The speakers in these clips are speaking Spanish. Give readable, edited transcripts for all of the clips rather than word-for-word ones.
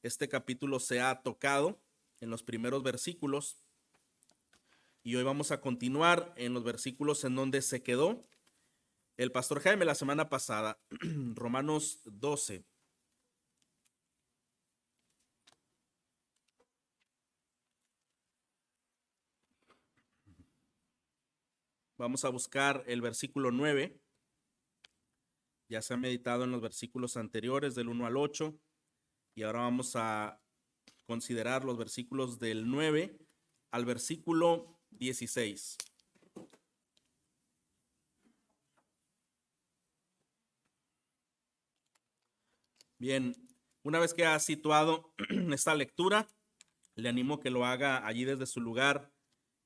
este capítulo se ha tocado en los primeros versículos y hoy vamos a continuar en los versículos en donde se quedó el pastor Jaime la semana pasada, Romanos 12. Vamos a buscar el versículo 9. Ya se ha meditado en los versículos anteriores del 1 al 8 y ahora vamos a considerar los versículos del 9 al versículo 16. Bien, una vez que ha situado esta lectura, le animo que lo haga allí desde su lugar,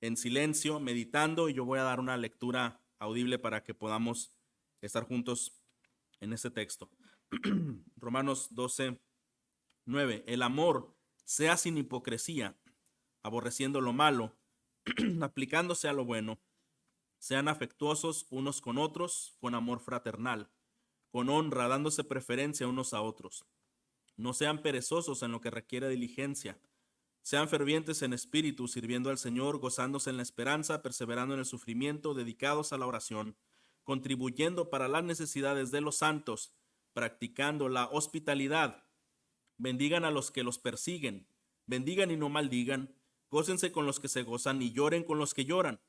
en silencio, meditando, y yo voy a dar una lectura audible para que podamos estar juntos en este texto. Romanos 12, 9. El amor sea sin hipocresía, aborreciendo lo malo, aplicándose a lo bueno. Sean afectuosos unos con otros, con amor fraternal, con honra, dándose preferencia unos a otros. No sean perezosos en lo que requiere diligencia. Sean fervientes en espíritu, sirviendo al Señor, gozándose en la esperanza, perseverando en el sufrimiento, dedicados a la oración, contribuyendo para las necesidades de los santos, practicando la hospitalidad. Bendigan a los que los persiguen, bendigan y no maldigan, gócense con los que se gozan y lloren con los que lloran.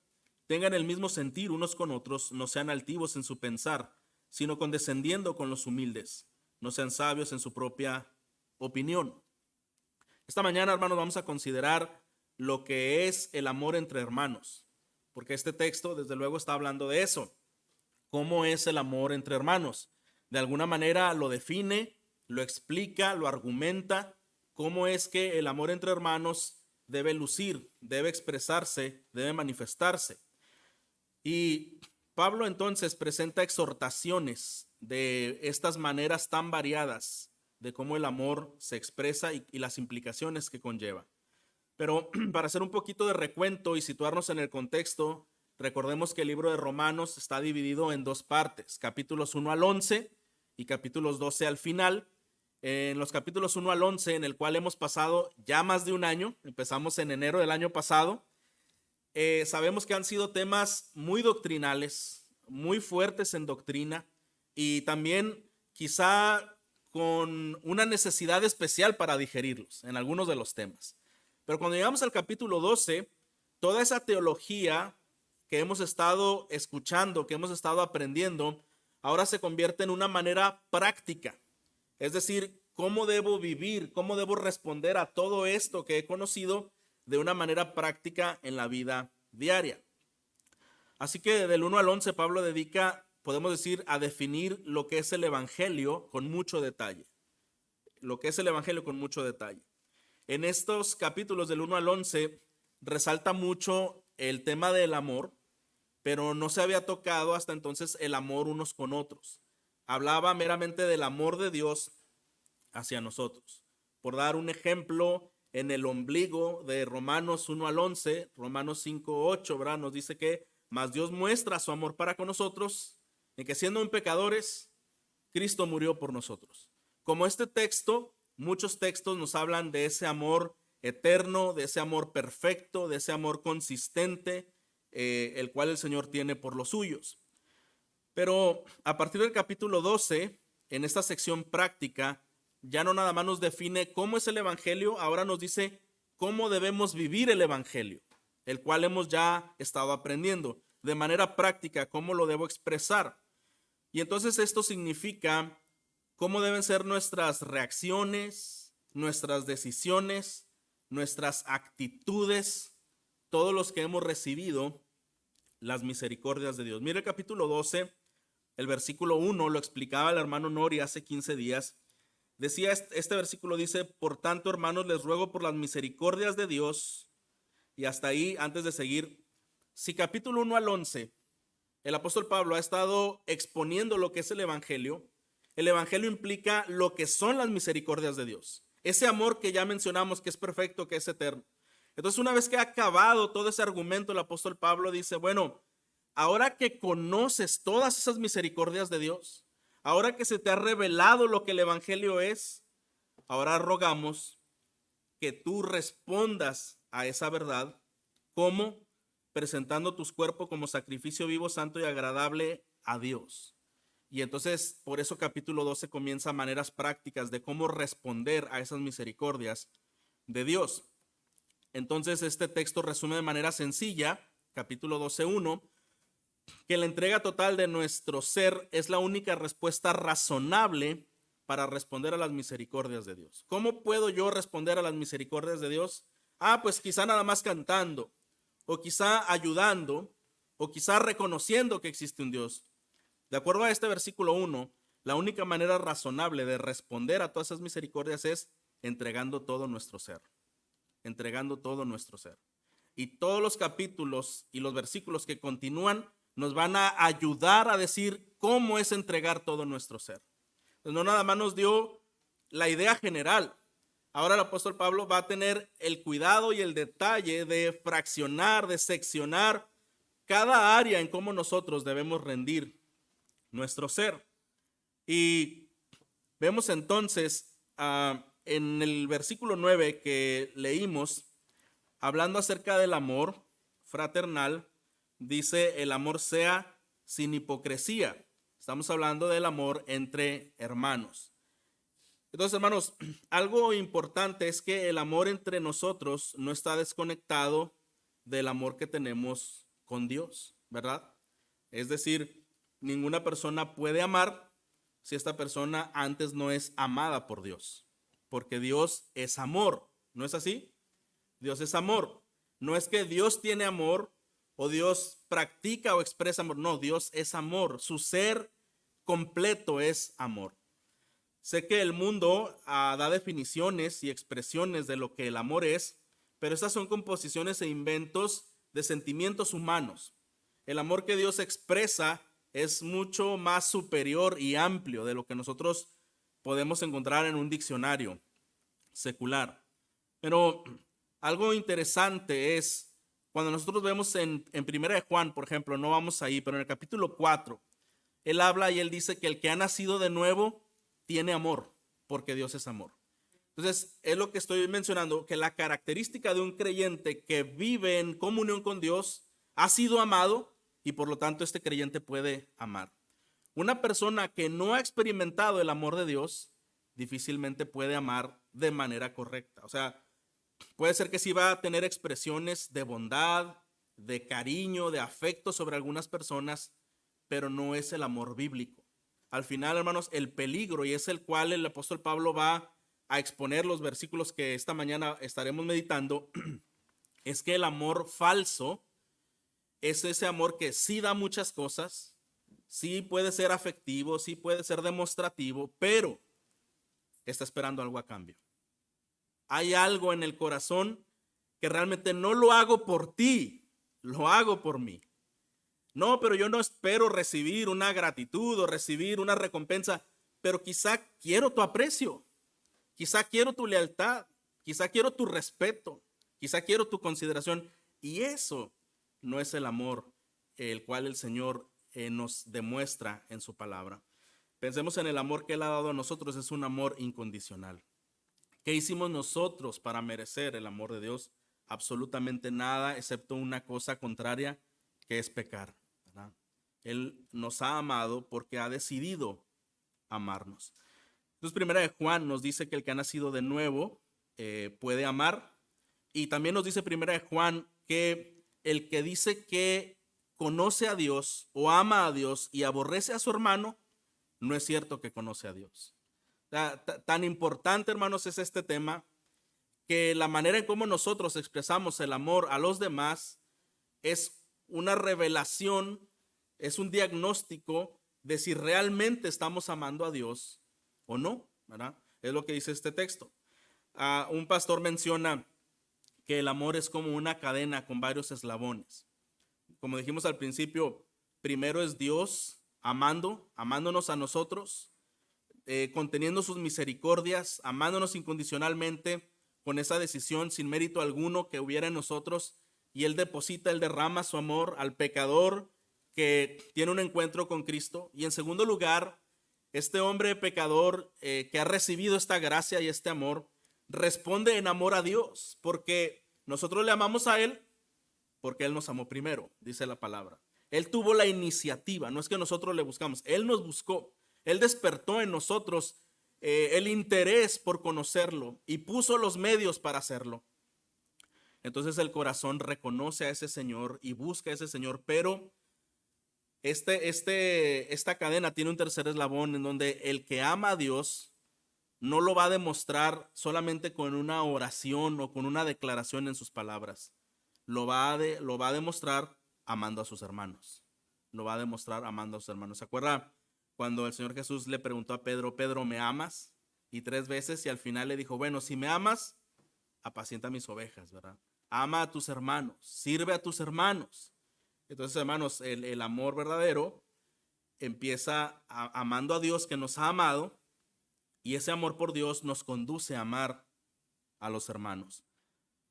Tengan el mismo sentir unos con otros, no sean altivos en su pensar, sino condescendiendo con los humildes. No sean sabios en su propia opinión. Esta mañana, hermanos, vamos a considerar lo que es el amor entre hermanos, porque este texto, desde luego, está hablando de eso. ¿Cómo es el amor entre hermanos? De alguna manera lo define, lo explica, lo argumenta. ¿Cómo es que el amor entre hermanos debe lucir, debe expresarse, debe manifestarse? Y Pablo entonces presenta exhortaciones de estas maneras tan variadas de cómo el amor se expresa y las implicaciones que conlleva. Pero para hacer un poquito de recuento y situarnos en el contexto, recordemos que el libro de Romanos está dividido en dos partes, capítulos 1 al 11 y capítulos 12 al final. En los capítulos 1 al 11, en el cual hemos pasado ya más de un año, empezamos en enero del año pasado, sabemos que han sido temas muy doctrinales, muy fuertes en doctrina y también quizá con una necesidad especial para digerirlos en algunos de los temas. Pero cuando llegamos al capítulo 12, toda esa teología que hemos estado escuchando, que hemos estado aprendiendo, ahora se convierte en una manera práctica. Es decir, cómo debo vivir, cómo debo responder a todo esto que he conocido de una manera práctica en la vida diaria. Así que del 1 al 11 Pablo dedica, podemos decir, a definir lo que es el evangelio con mucho detalle. Lo que es el evangelio con mucho detalle. En estos capítulos del 1 al 11 resalta mucho el tema del amor, pero no se había tocado hasta entonces el amor unos con otros. Hablaba meramente del amor de Dios hacia nosotros. Por dar un ejemplo, en el ombligo de Romanos 1 al 11, Romanos 5, 8, ¿verdad? Nos dice que mas Dios muestra su amor para con nosotros, en que siendo pecadores, Cristo murió por nosotros. Como este texto, muchos textos nos hablan de ese amor eterno, de ese amor perfecto, de ese amor consistente, el cual el Señor tiene por los suyos. Pero a partir del capítulo 12, en esta sección práctica, ya no nada más nos define cómo es el evangelio, ahora nos dice cómo debemos vivir el evangelio, el cual hemos ya estado aprendiendo de manera práctica, cómo lo debo expresar. Y entonces esto significa cómo deben ser nuestras reacciones, nuestras decisiones, nuestras actitudes, todos los que hemos recibido las misericordias de Dios. Mire el capítulo 12, el versículo 1, lo explicaba el hermano Nori hace 15 días. Decía, este versículo dice, por tanto, hermanos, les ruego por las misericordias de Dios. Y hasta ahí, antes de seguir, si capítulo 1 al 11, el apóstol Pablo ha estado exponiendo lo que es el evangelio implica lo que son las misericordias de Dios. Ese amor que ya mencionamos, que es perfecto, que es eterno. Entonces, una vez que ha acabado todo ese argumento, el apóstol Pablo dice, bueno, ahora que conoces todas esas misericordias de Dios, ahora que se te ha revelado lo que el evangelio es, ahora rogamos que tú respondas a esa verdad. ¿Cómo? Presentando tus cuerpos como sacrificio vivo, santo y agradable a Dios. Y entonces, por eso capítulo 12 comienza maneras prácticas de cómo responder a esas misericordias de Dios. Entonces, este texto resume de manera sencilla, capítulo 12:1, que la entrega total de nuestro ser es la única respuesta razonable para responder a las misericordias de Dios. ¿Cómo puedo yo responder a las misericordias de Dios? Pues quizá nada más cantando, o quizá ayudando, o quizá reconociendo que existe un Dios. De acuerdo a este versículo 1, la única manera razonable de responder a todas esas misericordias es entregando todo nuestro ser. Entregando todo nuestro ser. Y todos los capítulos y los versículos que continúan nos van a ayudar a decir cómo es entregar todo nuestro ser. Pues no nada más nos dio la idea general. Ahora el apóstol Pablo va a tener el cuidado y el detalle de fraccionar, de seccionar cada área en cómo nosotros debemos rendir nuestro ser. Y vemos entonces en el versículo 9 que leímos, hablando acerca del amor fraternal, dice: el amor sea sin hipocresía. Estamos hablando del amor entre hermanos. Entonces, hermanos, algo importante es que el amor entre nosotros no está desconectado del amor que tenemos con Dios, ¿verdad? Es decir, ninguna persona puede amar si esta persona antes no es amada por Dios, porque Dios es amor, ¿no es así? Dios es amor. No es que Dios tiene amor o Dios practica o expresa amor. No, Dios es amor. Su ser completo es amor. Sé que el mundo da definiciones y expresiones de lo que el amor es, pero estas son composiciones e inventos de sentimientos humanos. El amor que Dios expresa es mucho más superior y amplio de lo que nosotros podemos encontrar en un diccionario secular. Pero algo interesante es cuando nosotros vemos en Primera de Juan, por ejemplo, no vamos ahí, pero en el capítulo 4, él habla y él dice que el que ha nacido de nuevo tiene amor, porque Dios es amor. Entonces, es lo que estoy mencionando, que la característica de un creyente que vive en comunión con Dios ha sido amado y por lo tanto este creyente puede amar. Una persona que no ha experimentado el amor de Dios difícilmente puede amar de manera correcta. O sea, puede ser que sí va a tener expresiones de bondad, de cariño, de afecto sobre algunas personas, pero no es el amor bíblico. Al final, hermanos, el peligro, y es el cual el apóstol Pablo va a exponer los versículos que esta mañana estaremos meditando, es que el amor falso es ese amor que sí da muchas cosas, sí puede ser afectivo, sí puede ser demostrativo, pero está esperando algo a cambio. Hay algo en el corazón que realmente no lo hago por ti, lo hago por mí. No, pero yo no espero recibir una gratitud o recibir una recompensa, pero quizá quiero tu aprecio, quizá quiero tu lealtad, quizá quiero tu respeto, quizá quiero tu consideración. Y eso no es el amor el cual el Señor nos demuestra en su palabra. Pensemos en el amor que Él ha dado a nosotros, es un amor incondicional. ¿Qué hicimos nosotros para merecer el amor de Dios? Absolutamente nada, excepto una cosa contraria, que es pecar, ¿verdad? Él nos ha amado porque ha decidido amarnos. Entonces, Primera de Juan nos dice que el que ha nacido de nuevo puede amar. Y también nos dice Primera de Juan que el que dice que conoce a Dios o ama a Dios y aborrece a su hermano, no es cierto que conoce a Dios. Tan importante, hermanos, es este tema, que la manera en cómo nosotros expresamos el amor a los demás es una revelación, es un diagnóstico de si realmente estamos amando a Dios o no, ¿verdad? Es lo que dice este texto. Un pastor menciona que el amor es como una cadena con varios eslabones. Como dijimos al principio, primero es Dios amándonos a nosotros, conteniendo sus misericordias, amándonos incondicionalmente, con esa decisión sin mérito alguno que hubiera en nosotros, y Él deposita, Él derrama su amor al pecador que tiene un encuentro con Cristo. Y en segundo lugar, este hombre pecador que ha recibido esta gracia y este amor, responde en amor a Dios, porque nosotros le amamos a Él, porque Él nos amó primero, dice la palabra. Él tuvo la iniciativa, no es que nosotros le buscamos, Él nos buscó, Él despertó en nosotros el interés por conocerlo y puso los medios para hacerlo. Entonces el corazón reconoce a ese Señor y busca a ese Señor, pero esta cadena tiene un tercer eslabón en donde el que ama a Dios no lo va a demostrar solamente con una oración o con una declaración en sus palabras. Lo va a demostrar amando a sus hermanos. Lo va a demostrar amando a sus hermanos. ¿Se acuerda cuando el Señor Jesús le preguntó a Pedro, Pedro, ¿me amas? Y 3 veces, y al final le dijo, bueno, si me amas, apacienta mis ovejas, ¿verdad? Ama a tus hermanos, sirve a tus hermanos. Entonces, hermanos, el amor verdadero empieza amando a Dios que nos ha amado, y ese amor por Dios nos conduce a amar a los hermanos.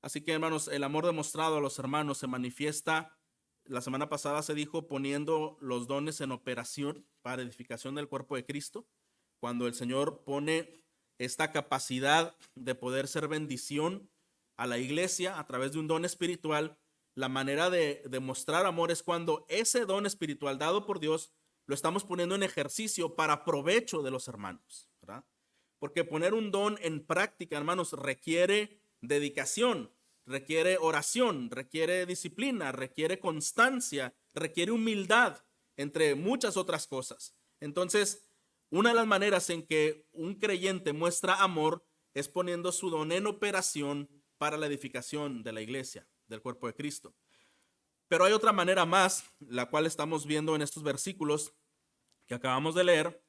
Así que, hermanos, el amor demostrado a los hermanos se manifiesta, la semana pasada se dijo, poniendo los dones en operación para edificación del cuerpo de Cristo. Cuando el Señor pone esta capacidad de poder ser bendición a la iglesia a través de un don espiritual, la manera de demostrar amor es cuando ese don espiritual dado por Dios lo estamos poniendo en ejercicio para provecho de los hermanos, ¿verdad? Porque poner un don en práctica, hermanos, requiere dedicación, requiere oración, requiere disciplina, requiere constancia, requiere humildad, entre muchas otras cosas. Entonces, una de las maneras en que un creyente muestra amor es poniendo su don en operación para la edificación de la iglesia, del cuerpo de Cristo. Pero hay otra manera más, la cual estamos viendo en estos versículos que acabamos de leer,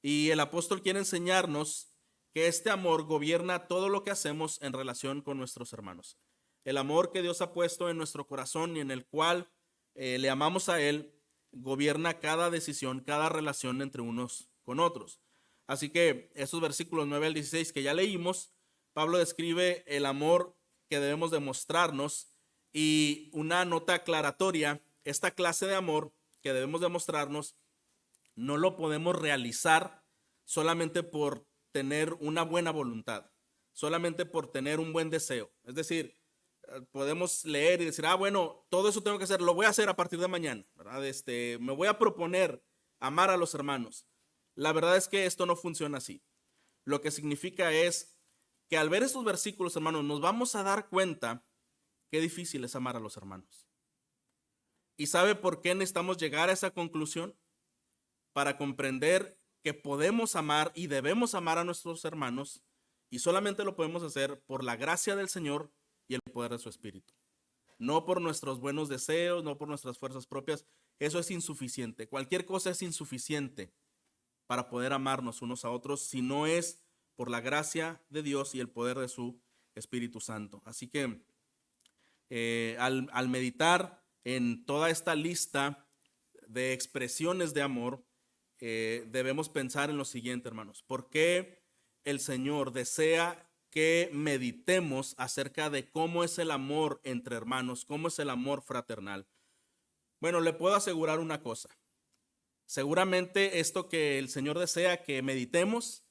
y el apóstol quiere enseñarnos que este amor gobierna todo lo que hacemos en relación con nuestros hermanos. El amor que Dios ha puesto en nuestro corazón y en el cual le amamos a Él, gobierna cada decisión, cada relación entre unos con otros. Así que esos versículos 9 al 16 que ya leímos, Pablo describe el amor que debemos demostrarnos y una nota aclaratoria, esta clase de amor que debemos demostrarnos no lo podemos realizar solamente por tener una buena voluntad, solamente por tener un buen deseo. Es decir, podemos leer y decir, bueno, todo eso tengo que hacer, lo voy a hacer a partir de mañana, ¿verdad? Me voy a proponer amar a los hermanos. La verdad es que esto no funciona así. Lo que significa es que al ver estos versículos, hermanos, nos vamos a dar cuenta qué difícil es amar a los hermanos. ¿Y sabe por qué necesitamos llegar a esa conclusión? Para comprender que podemos amar y debemos amar a nuestros hermanos, y solamente lo podemos hacer por la gracia del Señor y el poder de su Espíritu. No por nuestros buenos deseos, no por nuestras fuerzas propias. Eso es insuficiente. Cualquier cosa es insuficiente para poder amarnos unos a otros si no es por la gracia de Dios y el poder de su Espíritu Santo. Así que al meditar en toda esta lista de expresiones de amor, debemos pensar en lo siguiente, hermanos. ¿Por qué el Señor desea que meditemos acerca de cómo es el amor entre hermanos, cómo es el amor fraternal? Bueno, le puedo asegurar una cosa. Seguramente esto que el Señor desea que meditemos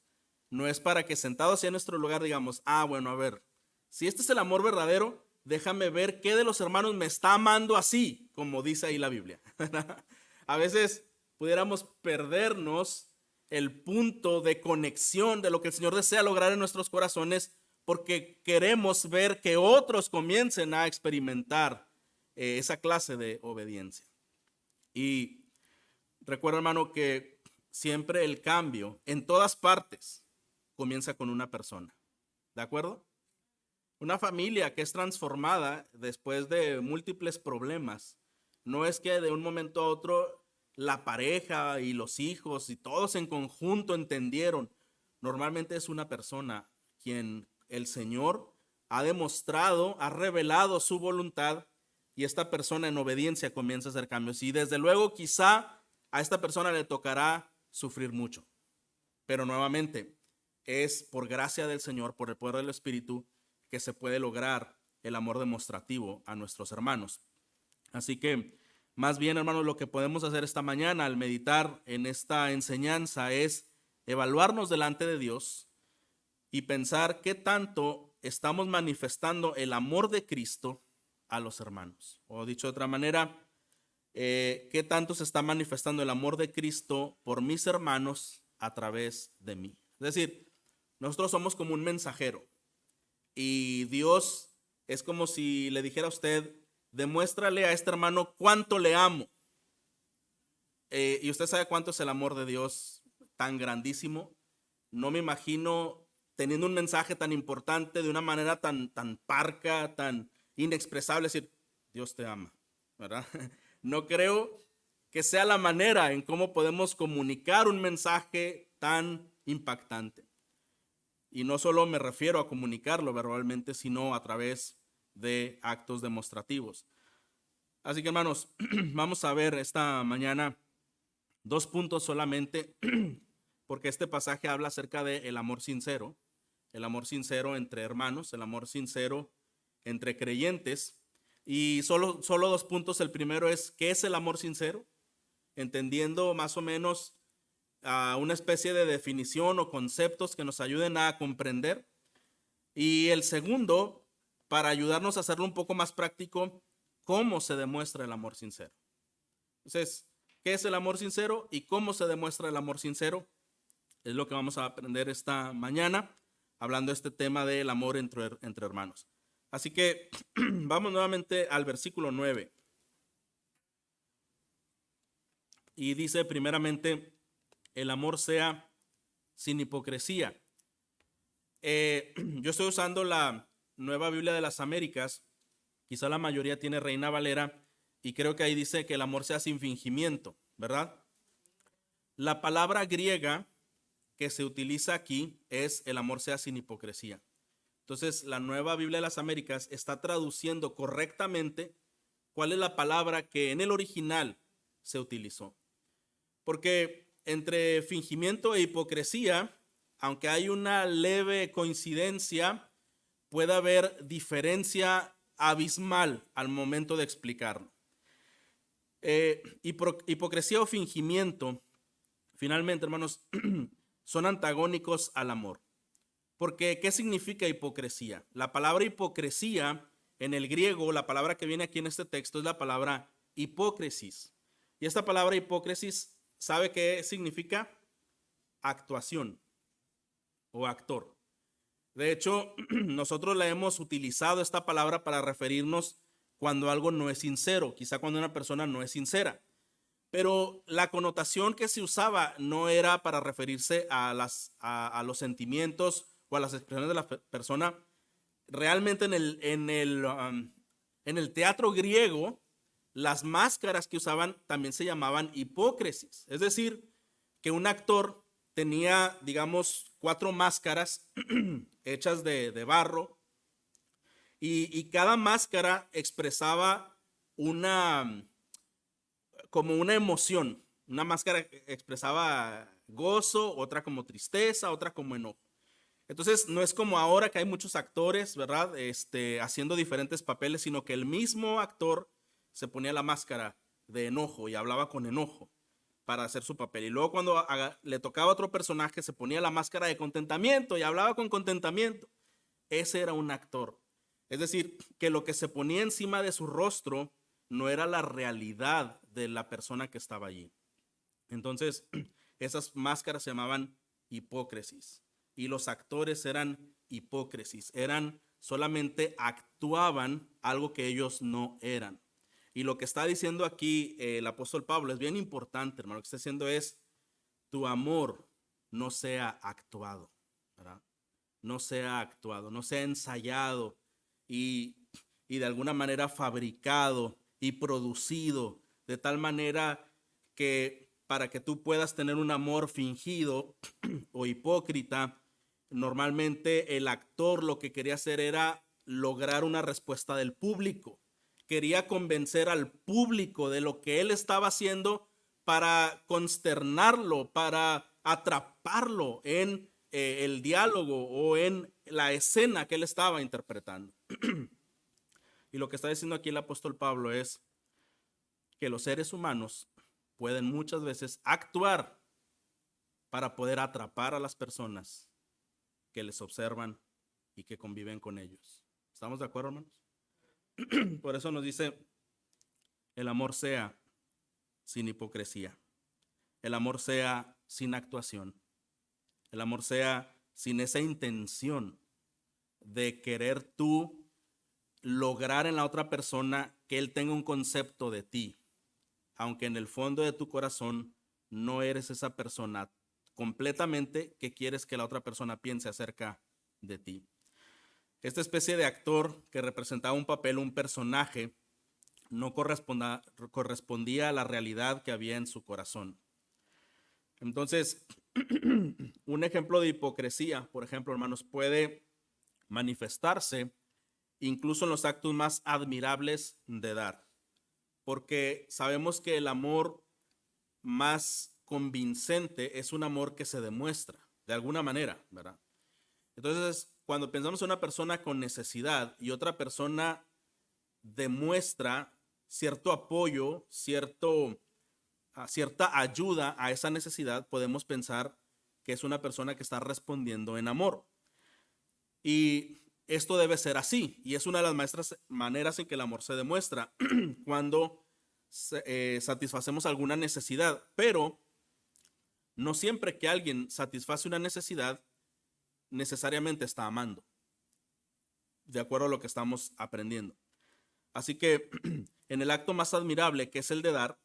no es para que sentados en nuestro lugar digamos, bueno, a ver, si este es el amor verdadero, déjame ver qué de los hermanos me está amando así, como dice ahí la Biblia. A veces pudiéramos perdernos el punto de conexión de lo que el Señor desea lograr en nuestros corazones porque queremos ver que otros comiencen a experimentar esa clase de obediencia. Y recuerda, hermano, que siempre el cambio en todas partes comienza con una persona. ¿De acuerdo? Una familia que es transformada después de múltiples problemas, no es que de un momento a otro la pareja y los hijos y todos en conjunto entendieron. Normalmente es una persona quien el Señor ha demostrado, ha revelado su voluntad, y esta persona en obediencia comienza a hacer cambios. Y desde luego quizá a esta persona le tocará sufrir mucho, pero nuevamente es por gracia del Señor, por el poder del Espíritu, que se puede lograr el amor demostrativo a nuestros hermanos. Así que más bien, hermanos, lo que podemos hacer esta mañana al meditar en esta enseñanza es evaluarnos delante de Dios y pensar qué tanto estamos manifestando el amor de Cristo a los hermanos. O dicho de otra manera, qué tanto se está manifestando el amor de Cristo por mis hermanos a través de mí. Es decir, nosotros somos como un mensajero y Dios es como si le dijera a usted, demuéstrale a este hermano cuánto le amo. Y usted sabe cuánto es el amor de Dios tan grandísimo. No me imagino teniendo un mensaje tan importante de una manera tan parca, tan inexpresable, decir, Dios te ama, ¿verdad? No creo que sea la manera en cómo podemos comunicar un mensaje tan impactante. Y no solo me refiero a comunicarlo verbalmente, sino a través de actos demostrativos. Así que hermanos, vamos a ver esta mañana 2 puntos solamente, porque este pasaje habla acerca del amor sincero, el amor sincero entre hermanos, el amor sincero entre creyentes. Y solo 2 puntos. El primero es, ¿qué es el amor sincero? Entendiendo más o menos una especie de definición o conceptos que nos ayuden a comprender. Y el segundo, para ayudarnos a hacerlo un poco más práctico, ¿cómo se demuestra el amor sincero? Entonces, ¿qué es el amor sincero y cómo se demuestra el amor sincero? Es lo que vamos a aprender esta mañana, hablando de este tema del amor entre hermanos. Así que vamos nuevamente al versículo 9. Y dice primeramente, el amor sea sin hipocresía. Yo estoy usando la Nueva Biblia de las Américas, quizá la mayoría tiene Reina Valera, y creo que ahí dice que el amor sea sin fingimiento, ¿verdad? La palabra griega que se utiliza aquí es el amor sea sin hipocresía. Entonces, la Nueva Biblia de las Américas está traduciendo correctamente cuál es la palabra que en el original se utilizó. Porque entre fingimiento e hipocresía, aunque hay una leve coincidencia, puede haber diferencia abismal al momento de explicarlo. Hipocresía o fingimiento, finalmente, hermanos, son antagónicos al amor. Porque, ¿qué significa hipocresía? La palabra hipocresía en el griego, la palabra que viene aquí en este texto es la palabra hipócrisis. Y esta palabra hipócrisis, ¿sabe qué significa? Actuación o actor. De hecho, nosotros la hemos utilizado esta palabra para referirnos cuando algo no es sincero, quizá cuando una persona no es sincera. Pero la connotación que se usaba no era para referirse a los sentimientos o a las expresiones de la persona. Realmente en el teatro griego, las máscaras que usaban también se llamaban hipócrisis. Es decir, que un actor tenía, digamos, 4 máscaras hechas de barro y cada máscara expresaba como una emoción. Una máscara expresaba gozo, otra como tristeza, otra como enojo. Entonces, no es como ahora que hay muchos actores, ¿verdad? Haciendo diferentes papeles, sino que el mismo actor se ponía la máscara de enojo y hablaba con enojo para hacer su papel. Y luego cuando le tocaba a otro personaje, se ponía la máscara de contentamiento y hablaba con contentamiento. Ese era un actor. Es decir, que lo que se ponía encima de su rostro no era la realidad de la persona que estaba allí. Entonces, esas máscaras se llamaban hipócrisis y los actores eran hipócrisis, solamente actuaban algo que ellos no eran. Y lo que está diciendo aquí el apóstol Pablo es bien importante, hermano. Lo que está diciendo es, tu amor no sea actuado, ¿verdad? No sea actuado, no sea ensayado y, y de alguna manera fabricado y producido de tal manera que para que tú puedas tener un amor fingido o hipócrita, normalmente el actor lo que quería hacer era lograr una respuesta del público. Quería convencer al público de lo que él estaba haciendo para consternarlo, para atraparlo en el diálogo o en la escena que él estaba interpretando. Y lo que está diciendo aquí el apóstol Pablo es que los seres humanos pueden muchas veces actuar para poder atrapar a las personas que les observan y que conviven con ellos. ¿Estamos de acuerdo, hermanos? Por eso nos dice, el amor sea sin hipocresía, el amor sea sin actuación, el amor sea sin esa intención de querer tú lograr en la otra persona que él tenga un concepto de ti, aunque en el fondo de tu corazón no eres esa persona completamente que quieres que la otra persona piense acerca de ti. Esta especie de actor que representaba un papel, un personaje, no correspondía a la realidad que había en su corazón. Entonces, un ejemplo de hipocresía, por ejemplo, hermanos, puede manifestarse incluso en los actos más admirables de dar, porque sabemos que el amor más convincente es un amor que se demuestra de alguna manera, ¿verdad? Entonces, cuando pensamos en una persona con necesidad y otra persona demuestra cierto apoyo, cierta ayuda a esa necesidad, podemos pensar que es una persona que está respondiendo en amor. Y esto debe ser así, y es una de las maneras en que el amor se demuestra cuando satisfacemos alguna necesidad, pero no siempre que alguien satisface una necesidad necesariamente está amando, de acuerdo a lo que estamos aprendiendo. Así que en el acto más admirable, que es el de dar,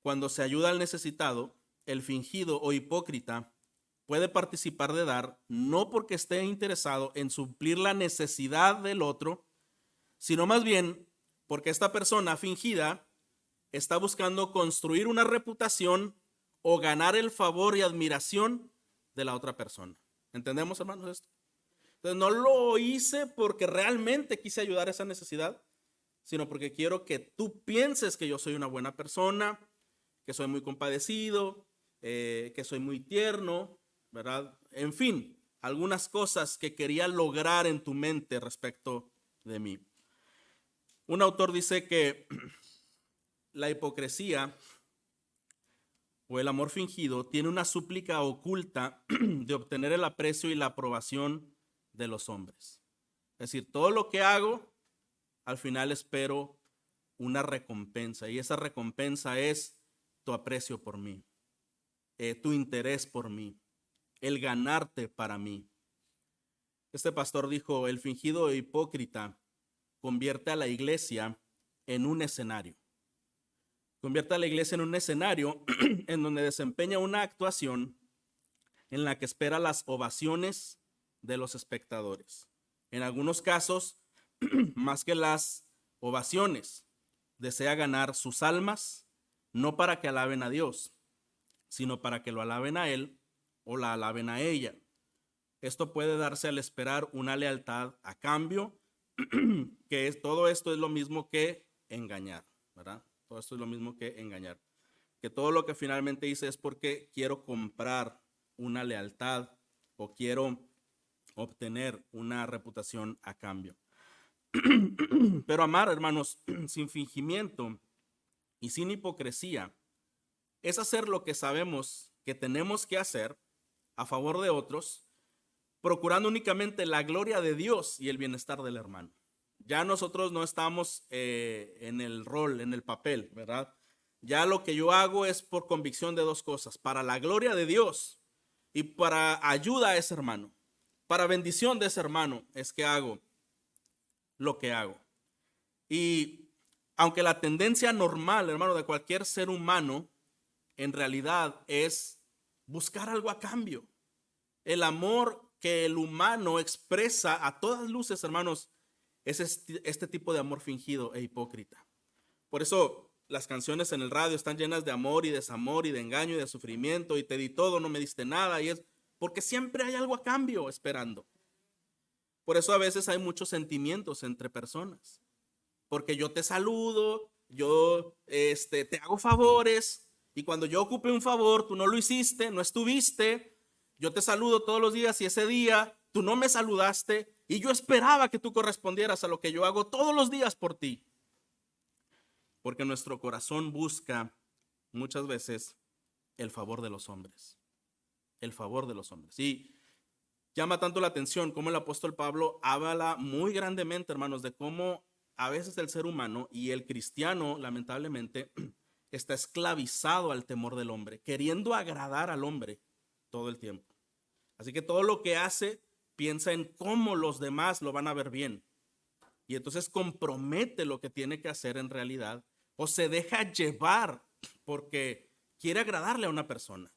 cuando se ayuda al necesitado, el fingido o hipócrita puede participar de dar no porque esté interesado en suplir la necesidad del otro, sino más bien porque esta persona fingida está buscando construir una reputación o ganar el favor y admiración de la otra persona. ¿Entendemos, hermanos, esto? Entonces no lo hice porque realmente quise ayudar a esa necesidad, sino porque quiero que tú pienses que yo soy una buena persona, que soy muy compadecido, que soy muy tierno, ¿verdad? En fin, algunas cosas que quería lograr en tu mente respecto de mí. Un autor dice que la hipocresía o el amor fingido tiene una súplica oculta de obtener el aprecio y la aprobación de los hombres. Es decir, todo lo que hago, al final espero una recompensa, y esa recompensa es tu aprecio por mí, tu interés por mí, el ganarte para mí. Este pastor dijo, el fingido hipócrita convierte a la iglesia en un escenario. Convierte a la iglesia en un escenario en donde desempeña una actuación en la que espera las ovaciones de los espectadores. En algunos casos, más que las ovaciones, desea ganar sus almas, no para que alaben a Dios, sino para que lo alaben a Él o la alaben a ella. Esto puede darse al esperar una lealtad a cambio, que todo esto es lo mismo que engañar, ¿verdad? Todo esto es lo mismo que engañar. Que todo lo que finalmente hice es porque quiero comprar una lealtad o quiero obtener una reputación a cambio. Pero amar, hermanos, sin fingimiento y sin hipocresía, es hacer lo que sabemos que tenemos que hacer a favor de otros, procurando únicamente la gloria de Dios y el bienestar del hermano. Ya nosotros no estamos en el rol, en el papel, ¿verdad? Ya lo que yo hago es por convicción de dos cosas: para la gloria de Dios y para ayuda a ese hermano, para bendición de ese hermano es que hago lo que hago. Y aunque la tendencia normal, hermano, de cualquier ser humano en realidad es buscar algo a cambio, el amor que el humano expresa a todas luces, hermanos, es este tipo de amor fingido e hipócrita. Por eso las canciones en el radio están llenas de amor y desamor y de engaño y de sufrimiento y te di todo, no me diste nada, y es porque siempre hay algo a cambio esperando. Por eso a veces hay muchos sentimientos entre personas, porque yo te saludo, yo te hago favores, y cuando yo ocupé un favor, tú no lo hiciste, no estuviste. Yo te saludo todos los días y ese día tú no me saludaste y yo esperaba que tú correspondieras a lo que yo hago todos los días por ti. Porque nuestro corazón busca muchas veces el favor de los hombres. El favor de los hombres. Y llama tanto la atención cómo el apóstol Pablo habla muy grandemente, hermanos, de cómo a veces el ser humano y el cristiano, lamentablemente, está esclavizado al temor del hombre, queriendo agradar al hombre todo el tiempo. Así que todo lo que hace, piensa en cómo los demás lo van a ver bien. Y entonces compromete lo que tiene que hacer en realidad o se deja llevar porque quiere agradarle a una persona.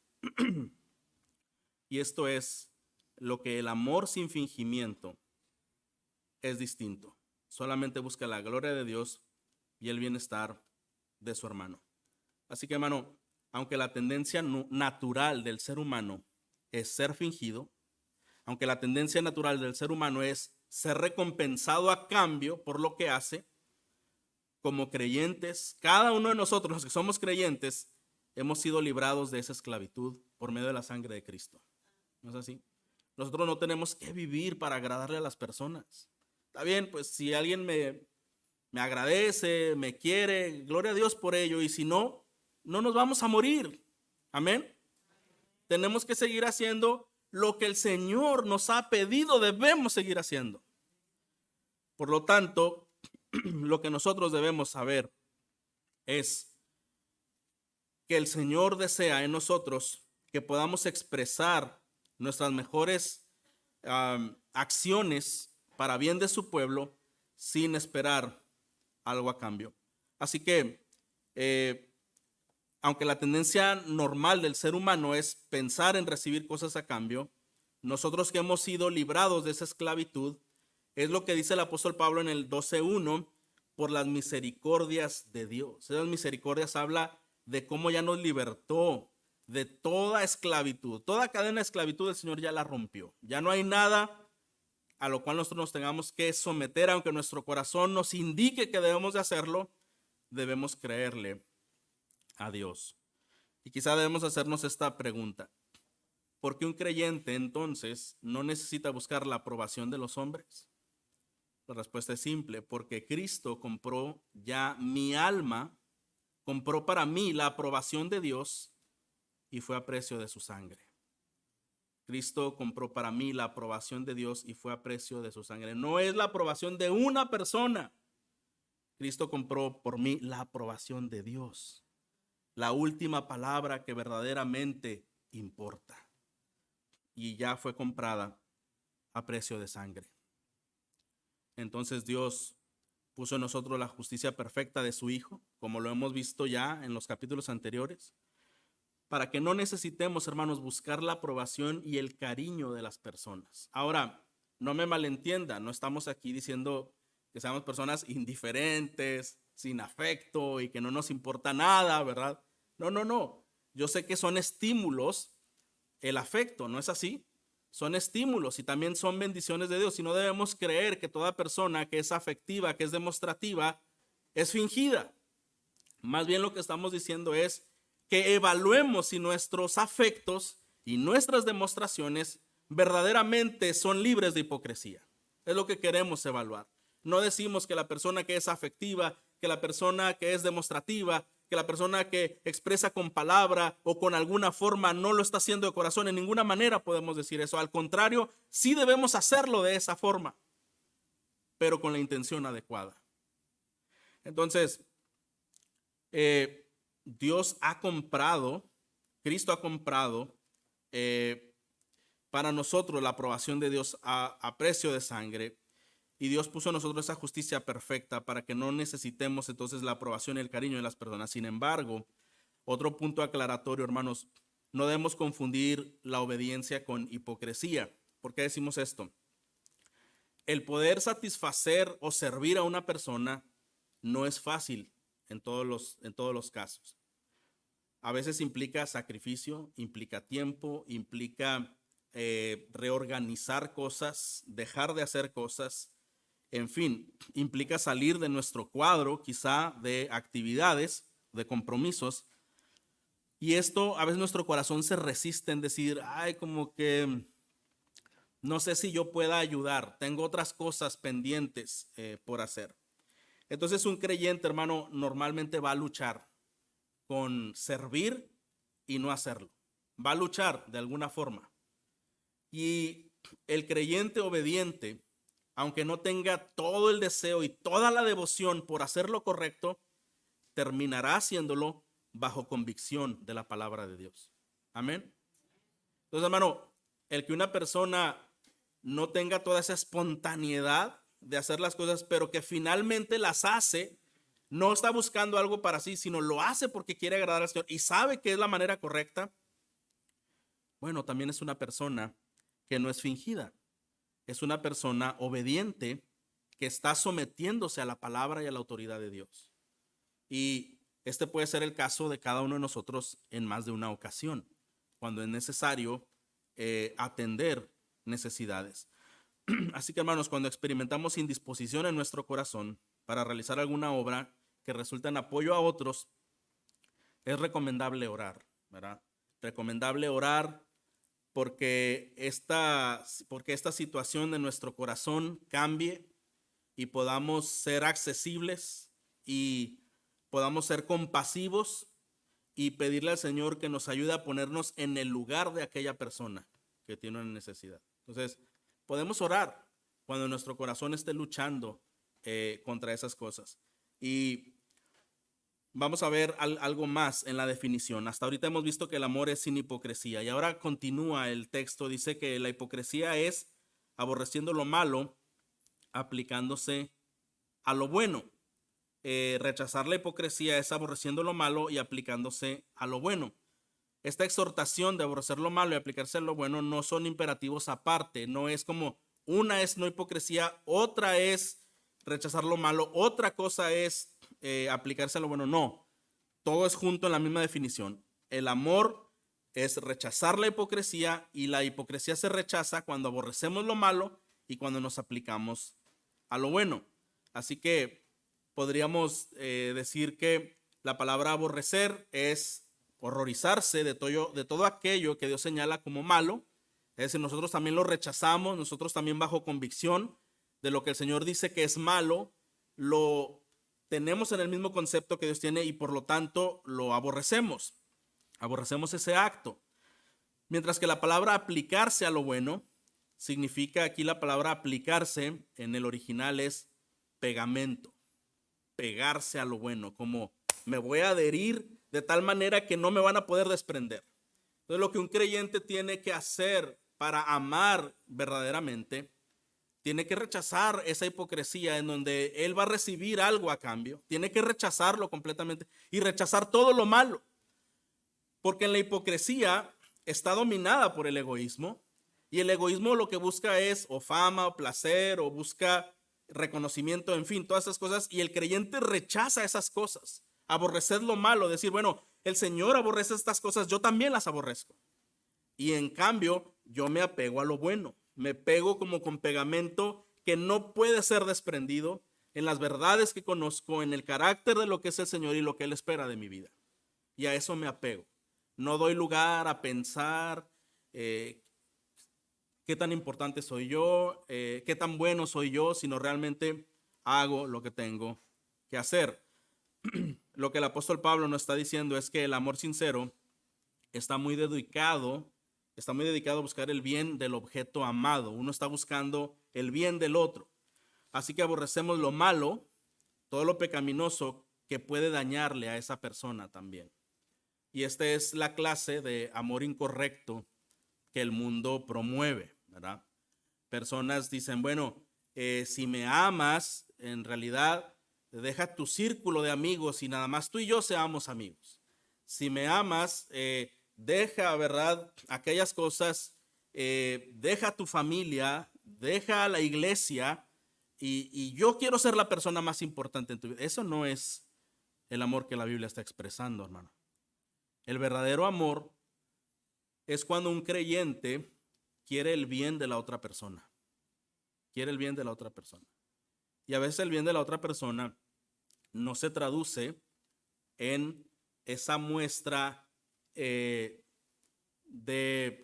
Y esto es lo que el amor sin fingimiento es distinto. Solamente busca la gloria de Dios y el bienestar de su hermano. Así que, hermano, aunque la tendencia natural del ser humano es ser fingido, aunque la tendencia natural del ser humano es ser recompensado a cambio por lo que hace, como creyentes, cada uno de nosotros, los que somos creyentes, hemos sido librados de esa esclavitud por medio de la sangre de Cristo. ¿No es así? Nosotros no tenemos que vivir para agradarle a las personas. Está bien, pues si alguien me agradece, me quiere, gloria a Dios por ello. Y si no, no nos vamos a morir. Amén. Tenemos que seguir haciendo lo que el Señor nos ha pedido, debemos seguir haciendo. Por lo tanto, lo que nosotros debemos saber es que el Señor desea en nosotros que podamos expresar nuestras mejores acciones para bien de su pueblo sin esperar algo a cambio. Así que, aunque la tendencia normal del ser humano es pensar en recibir cosas a cambio, nosotros que hemos sido librados de esa esclavitud, es lo que dice el apóstol Pablo en el 12:1, por las misericordias de Dios. Esas misericordias habla de cómo ya nos libertó de toda esclavitud. Toda cadena de esclavitud el Señor ya la rompió. Ya no hay nada a lo cual nosotros nos tengamos que someter, aunque nuestro corazón nos indique que debemos de hacerlo, debemos creerle a Dios. Y quizá debemos hacernos esta pregunta: ¿por qué un creyente entonces no necesita buscar la aprobación de los hombres? La respuesta es simple: porque Cristo compró ya mi alma, compró para mí la aprobación de Dios y fue a precio de su sangre. Cristo compró para mí la aprobación de Dios y fue a precio de su sangre. No es la aprobación de una persona. Cristo compró por mí la aprobación de Dios. La última palabra que verdaderamente importa. Y ya fue comprada a precio de sangre. Entonces Dios puso en nosotros la justicia perfecta de su Hijo, como lo hemos visto ya en los capítulos anteriores, para que no necesitemos, hermanos, buscar la aprobación y el cariño de las personas. Ahora, no me malentienda, no estamos aquí diciendo que seamos personas indiferentes, sin afecto y que no nos importa nada, ¿verdad? No. Yo sé que son estímulos el afecto, ¿no es así? Son estímulos y también son bendiciones de Dios. Y no debemos creer que toda persona que es afectiva, que es demostrativa, es fingida. Más bien lo que estamos diciendo es que evaluemos si nuestros afectos y nuestras demostraciones verdaderamente son libres de hipocresía. Es lo que queremos evaluar. No decimos que la persona que es afectiva, que la persona que es demostrativa, que la persona que expresa con palabra o con alguna forma no lo está haciendo de corazón. En ninguna manera podemos decir eso. Al contrario, sí debemos hacerlo de esa forma, pero con la intención adecuada. Entonces, Dios ha comprado, Cristo ha comprado para nosotros la aprobación de Dios a precio de sangre, y Dios puso en nosotros esa justicia perfecta para que no necesitemos entonces la aprobación y el cariño de las personas. Sin embargo, otro punto aclaratorio, hermanos, no debemos confundir la obediencia con hipocresía. ¿Por qué decimos esto? El poder satisfacer o servir a una persona no es fácil en todos los casos. A veces implica sacrificio, implica tiempo, implica reorganizar cosas, dejar de hacer cosas. En fin, implica salir de nuestro cuadro, quizá de actividades, de compromisos. Y esto, a veces nuestro corazón se resiste en decir, ay, como que no sé si yo pueda ayudar, tengo otras cosas pendientes por hacer. Entonces un creyente, hermano, normalmente va a luchar con servir y no hacerlo. Va a luchar de alguna forma. Y el creyente obediente, aunque no tenga todo el deseo y toda la devoción por hacer lo correcto, terminará haciéndolo bajo convicción de la palabra de Dios. Amén. Entonces, hermano, el que una persona no tenga toda esa espontaneidad de hacer las cosas, pero que finalmente las hace, no está buscando algo para sí, sino lo hace porque quiere agradar al Señor y sabe que es la manera correcta. Bueno, también es una persona que no es fingida. Es una persona obediente que está sometiéndose a la palabra y a la autoridad de Dios. Y este puede ser el caso de cada uno de nosotros en más de una ocasión, cuando es necesario atender necesidades. Así que, hermanos, cuando experimentamos indisposición en nuestro corazón para realizar alguna obra que resulta en apoyo a otros, es recomendable orar, ¿verdad? Recomendable orar porque esta situación de nuestro corazón cambie y podamos ser accesibles y podamos ser compasivos y pedirle al Señor que nos ayude a ponernos en el lugar de aquella persona que tiene una necesidad. Entonces, podemos orar cuando nuestro corazón esté luchando contra esas cosas. Y vamos a ver algo más en la definición. Hasta ahorita hemos visto que el amor es sin hipocresía y ahora continúa el texto. Dice que la hipocresía es aborreciendo lo malo, aplicándose a lo bueno. Rechazar la hipocresía es aborreciendo lo malo y aplicándose a lo bueno. Esta exhortación de aborrecer lo malo y aplicarse a lo bueno no son imperativos aparte. No es como una es no hipocresía, otra es rechazar lo malo, otra cosa es aplicarse a lo bueno. No, todo es junto en la misma definición. El amor es rechazar la hipocresía y la hipocresía se rechaza cuando aborrecemos lo malo y cuando nos aplicamos a lo bueno. Así que podríamos decir que la palabra aborrecer es horrorizarse de todo aquello que Dios señala como malo. Es decir, nosotros también lo rechazamos, nosotros también bajo convicción de lo que el Señor dice que es malo, lo tenemos en el mismo concepto que Dios tiene y por lo tanto lo aborrecemos. Aborrecemos ese acto. Mientras que la palabra aplicarse a lo bueno significa, aquí la palabra aplicarse en el original es pegamento, pegarse a lo bueno, como me voy a adherir de tal manera que no me van a poder desprender. Entonces lo que un creyente tiene que hacer para amar verdaderamente, tiene que rechazar esa hipocresía en donde él va a recibir algo a cambio, tiene que rechazarlo completamente y rechazar todo lo malo, porque en la hipocresía está dominada por el egoísmo y el egoísmo lo que busca es o fama o placer o busca reconocimiento, en fin, todas esas cosas, y el creyente rechaza esas cosas, aborrecer lo malo, decir, bueno, el Señor aborrece estas cosas, yo también las aborrezco. Y en cambio, yo me apego a lo bueno, me pego como con pegamento que no puede ser desprendido en las verdades que conozco, en el carácter de lo que es el Señor y lo que Él espera de mi vida. Y a eso me apego. No doy lugar a pensar qué tan importante soy yo, qué tan bueno soy yo, sino realmente hago lo que tengo que hacer. Lo que el apóstol Pablo nos está diciendo es que el amor sincero está muy dedicado a buscar el bien del objeto amado. Uno está buscando el bien del otro. Así que aborrecemos lo malo, todo lo pecaminoso que puede dañarle a esa persona también. Y esta es la clase de amor incorrecto que el mundo promueve, ¿verdad? Personas dicen, bueno, si me amas, en realidad deja tu círculo de amigos y nada más tú y yo seamos amigos. Si me amas, deja, ¿verdad? Aquellas cosas, deja tu familia, deja la iglesia y yo quiero ser la persona más importante en tu vida. Eso no es el amor que la Biblia está expresando, hermano. El verdadero amor es cuando un creyente quiere el bien de la otra persona. Quiere el bien de la otra persona. Y a veces el bien de la otra persona no se traduce en esa muestra de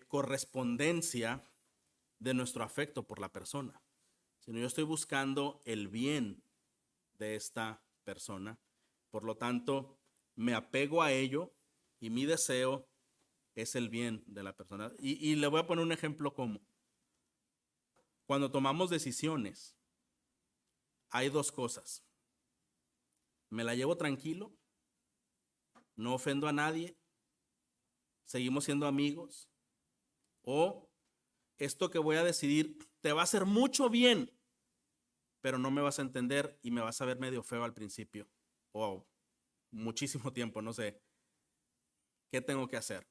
correspondencia de nuestro afecto por la persona, sino yo estoy buscando el bien de esta persona. Por lo tanto, me apego a ello y mi deseo es el bien de la persona. Y le voy a poner un ejemplo como Cuando tomamos decisiones, hay dos cosas. Me la llevo tranquilo, no ofendo a nadie, seguimos siendo amigos, o esto que voy a decidir te va a hacer mucho bien, pero no me vas a entender y me vas a ver medio feo al principio o muchísimo tiempo, no sé. ¿Qué tengo que hacer?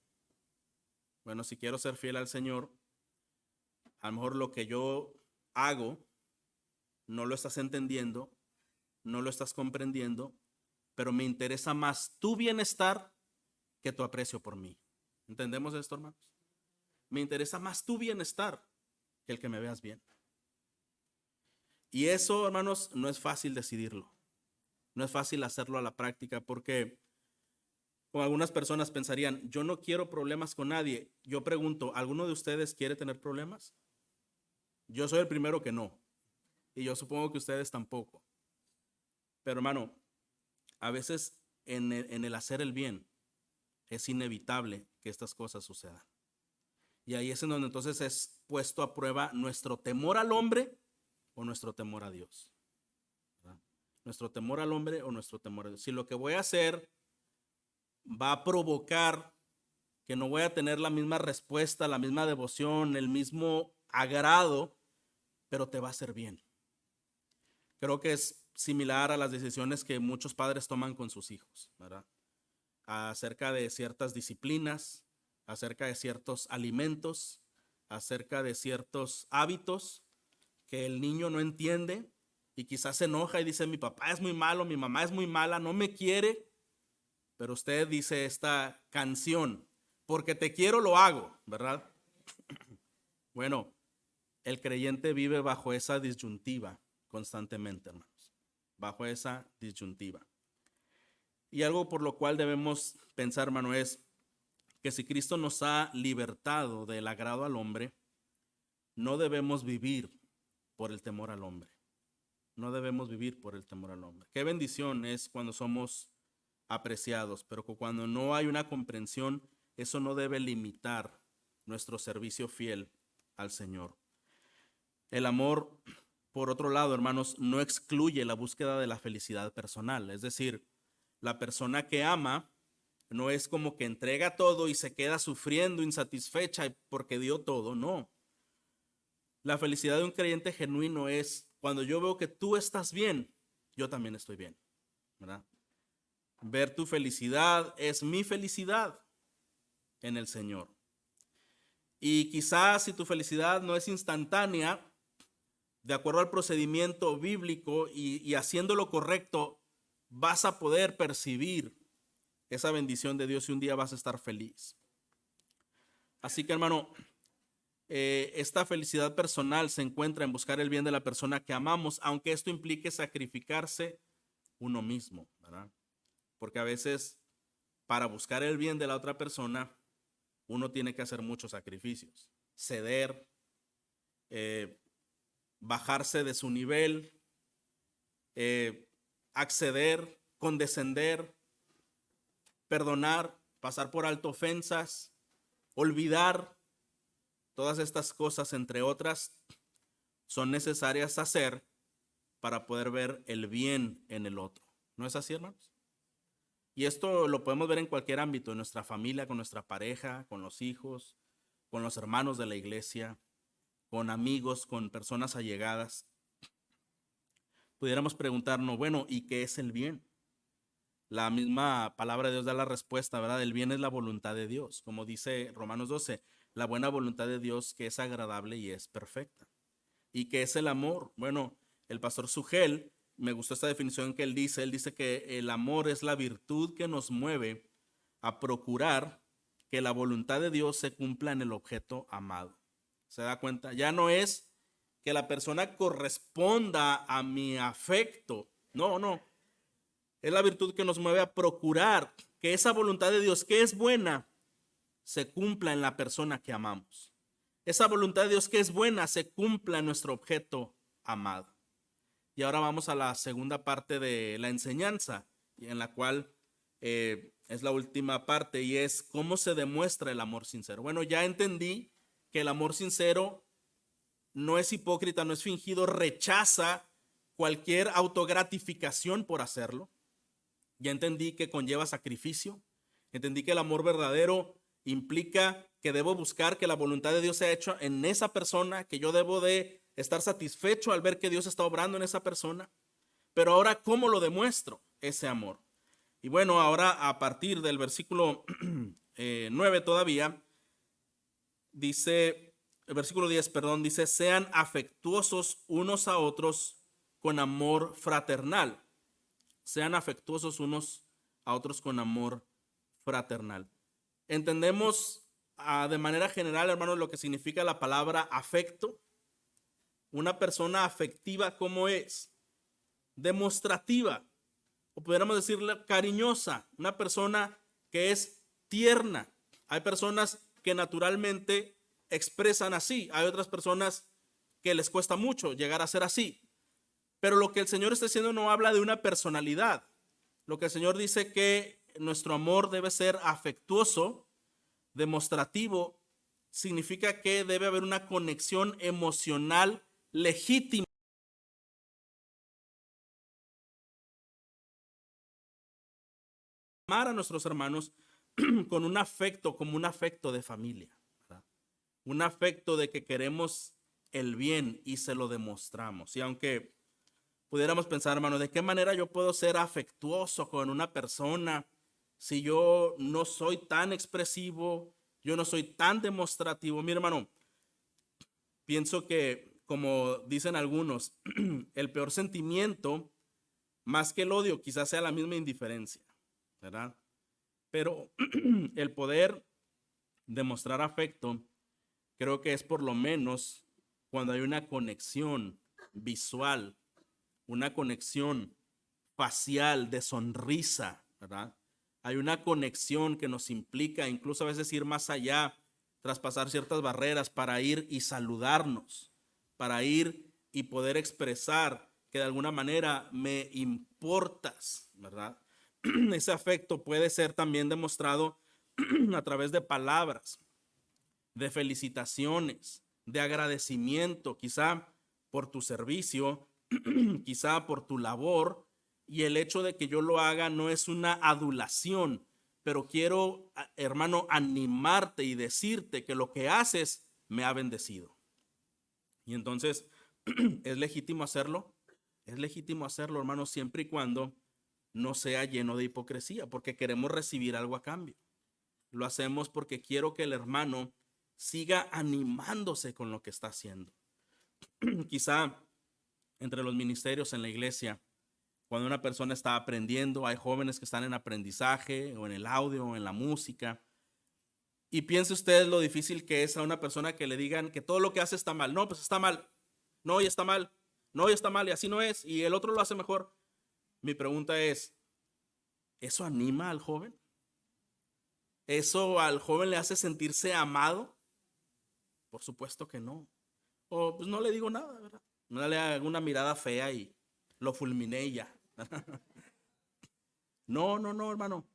Bueno, si quiero ser fiel al Señor, a lo mejor lo que yo hago no lo estás entendiendo, no lo estás comprendiendo, pero me interesa más tu bienestar que tu aprecio por mí. ¿Entendemos esto, hermanos? Me interesa más tu bienestar que el que me veas bien. Y eso, hermanos, no es fácil decidirlo. No es fácil hacerlo a la práctica porque como algunas personas pensarían, yo no quiero problemas con nadie. Yo pregunto, ¿alguno de ustedes quiere tener problemas? Yo soy el primero que no. Y yo supongo que ustedes tampoco. Pero hermano, a veces en el hacer el bien es inevitable que estas cosas sucedan. Y ahí es en donde entonces es puesto a prueba nuestro temor al hombre o nuestro temor a Dios. ¿Verdad? Nuestro temor al hombre o nuestro temor a Dios. Si lo que voy a hacer va a provocar que no voy a tener la misma respuesta, la misma devoción, el mismo agrado, pero te va a hacer bien. Creo que es similar a las decisiones que muchos padres toman con sus hijos, ¿verdad? Acerca de ciertas disciplinas, acerca de ciertos alimentos, acerca de ciertos hábitos que el niño no entiende y quizás se enoja y dice, mi papá es muy malo, mi mamá es muy mala, no me quiere, pero usted dice esta canción, porque te quiero lo hago, ¿verdad? Bueno, el creyente vive bajo esa disyuntiva constantemente, hermanos, bajo esa disyuntiva. Y algo por lo cual debemos pensar, hermano, es que si Cristo nos ha libertado del agrado al hombre, no debemos vivir por el temor al hombre. No debemos vivir por el temor al hombre. Qué bendición es cuando somos apreciados, pero cuando no hay una comprensión, eso no debe limitar nuestro servicio fiel al Señor. El amor, por otro lado, hermanos, no excluye la búsqueda de la felicidad personal. Es decir, la persona que ama no es como que entrega todo y se queda sufriendo, insatisfecha porque dio todo, no. La felicidad de un creyente genuino es cuando yo veo que tú estás bien, yo también estoy bien, ¿verdad? Ver tu felicidad es mi felicidad en el Señor. Y quizás si tu felicidad no es instantánea, de acuerdo al procedimiento bíblico y haciendo lo correcto, vas a poder percibir esa bendición de Dios y un día vas a estar feliz. Así que, hermano, esta felicidad personal se encuentra en buscar el bien de la persona que amamos, aunque esto implique sacrificarse uno mismo, ¿verdad? Porque a veces para buscar el bien de la otra persona, uno tiene que hacer muchos sacrificios, ceder, bajarse de su nivel, acceder, condescender, perdonar, pasar por alto ofensas, olvidar. Todas estas cosas, entre otras, son necesarias hacer para poder ver el bien en el otro. ¿No es así, hermanos? Y esto lo podemos ver en cualquier ámbito, en nuestra familia, con nuestra pareja, con los hijos, con los hermanos de la iglesia, con amigos, con personas allegadas. Pudiéramos preguntarnos, bueno, ¿y qué es el bien? La misma palabra de Dios da la respuesta, ¿verdad? El bien es la voluntad de Dios. Como dice Romanos 12, la buena voluntad de Dios que es agradable y es perfecta. ¿Y qué es el amor? Bueno, el pastor Sugel, me gustó esta definición que él dice que el amor es la virtud que nos mueve a procurar que la voluntad de Dios se cumpla en el objeto amado. ¿Se da cuenta? Ya no es que la persona corresponda a mi afecto. No, no. Es la virtud que nos mueve a procurar que esa voluntad de Dios, que es buena, se cumpla en la persona que amamos. Esa voluntad de Dios que es buena se cumpla en nuestro objeto amado. Y ahora vamos a la segunda parte de la enseñanza, en la cual es la última parte y es cómo se demuestra el amor sincero. Bueno, ya entendí que el amor sincero no es hipócrita, no es fingido, rechaza cualquier autogratificación por hacerlo. Ya entendí que conlleva sacrificio. Entendí que el amor verdadero implica que debo buscar que la voluntad de Dios sea hecha en esa persona, que yo debo de estar satisfecho al ver que Dios está obrando en esa persona. Pero ahora, ¿cómo lo demuestro ese amor? Y bueno, ahora a partir del versículo 9 todavía, dice, el versículo 10, perdón, dice, sean afectuosos unos a otros con amor fraternal. Sean afectuosos unos a otros con amor fraternal. Entendemos de manera general, hermanos, lo que significa la palabra afecto. Una persona afectiva, ¿cómo es? Demostrativa, o pudiéramos decirle cariñosa, una persona que es tierna. Hay personas que naturalmente expresan así, hay otras personas que les cuesta mucho llegar a ser así. Pero lo que el Señor está diciendo no habla de una personalidad. Lo que el Señor dice que nuestro amor debe ser afectuoso, demostrativo, significa que debe haber una conexión emocional legítima amar a nuestros hermanos con un afecto, como un afecto de familia, ¿verdad? Un afecto de que queremos el bien y se lo demostramos. Y aunque pudiéramos pensar, hermano, ¿de qué manera yo puedo ser afectuoso con una persona si yo no soy tan expresivo, yo no soy tan demostrativo? Mi hermano, pienso que, como dicen algunos, el peor sentimiento, más que el odio, quizás sea la misma indiferencia, ¿verdad? Pero el poder demostrar afecto, creo que es por lo menos cuando hay una conexión visual, una conexión facial de sonrisa, ¿verdad? Hay una conexión que nos implica incluso a veces ir más allá, traspasar ciertas barreras para ir y saludarnos, para ir y poder expresar que de alguna manera me importas, ¿verdad? Ese afecto puede ser también demostrado a través de palabras, de felicitaciones, de agradecimiento, quizá por tu servicio, quizá por tu labor, y el hecho de que yo lo haga no es una adulación, pero quiero, hermano, animarte y decirte que lo que haces me ha bendecido. Y entonces, ¿es legítimo hacerlo? Es legítimo hacerlo, hermano, siempre y cuando no sea lleno de hipocresía, porque queremos recibir algo a cambio. Lo hacemos porque quiero que el hermano siga animándose con lo que está haciendo. Quizá entre los ministerios en la iglesia, cuando una persona está aprendiendo, hay jóvenes que están en aprendizaje o en el audio o en la música, y piense usted lo difícil que es a una persona que le digan que todo lo que hace está mal. No, pues está mal. No, y está mal. No, y está mal, y así no es, y el otro lo hace mejor. Mi pregunta es, ¿eso anima al joven? ¿Eso al joven le hace sentirse amado? Por supuesto que no. O pues no le digo nada, ¿verdad? No le hago una mirada fea y lo fulminé y ya. No, no, no, hermano.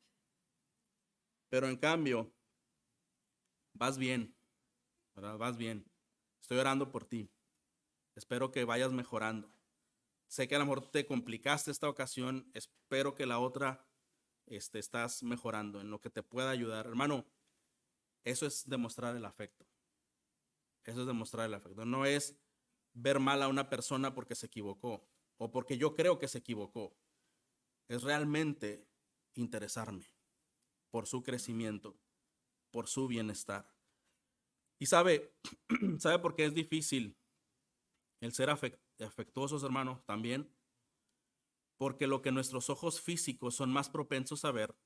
Pero en cambio, vas bien, ¿verdad? Vas bien. Estoy orando por ti. Espero que vayas mejorando. Sé que a lo mejor te complicaste esta ocasión. Espero que la otra estás mejorando en lo que te pueda ayudar. Hermano, eso es demostrar el afecto. Eso es demostrar el afecto. No es ver mal a una persona porque se equivocó o porque yo creo que se equivocó. Es realmente interesarme por su crecimiento, por su bienestar. Y sabe, ¿sabe por qué es difícil el ser afectuosos, hermano? También porque lo que nuestros ojos físicos son más propensos a ver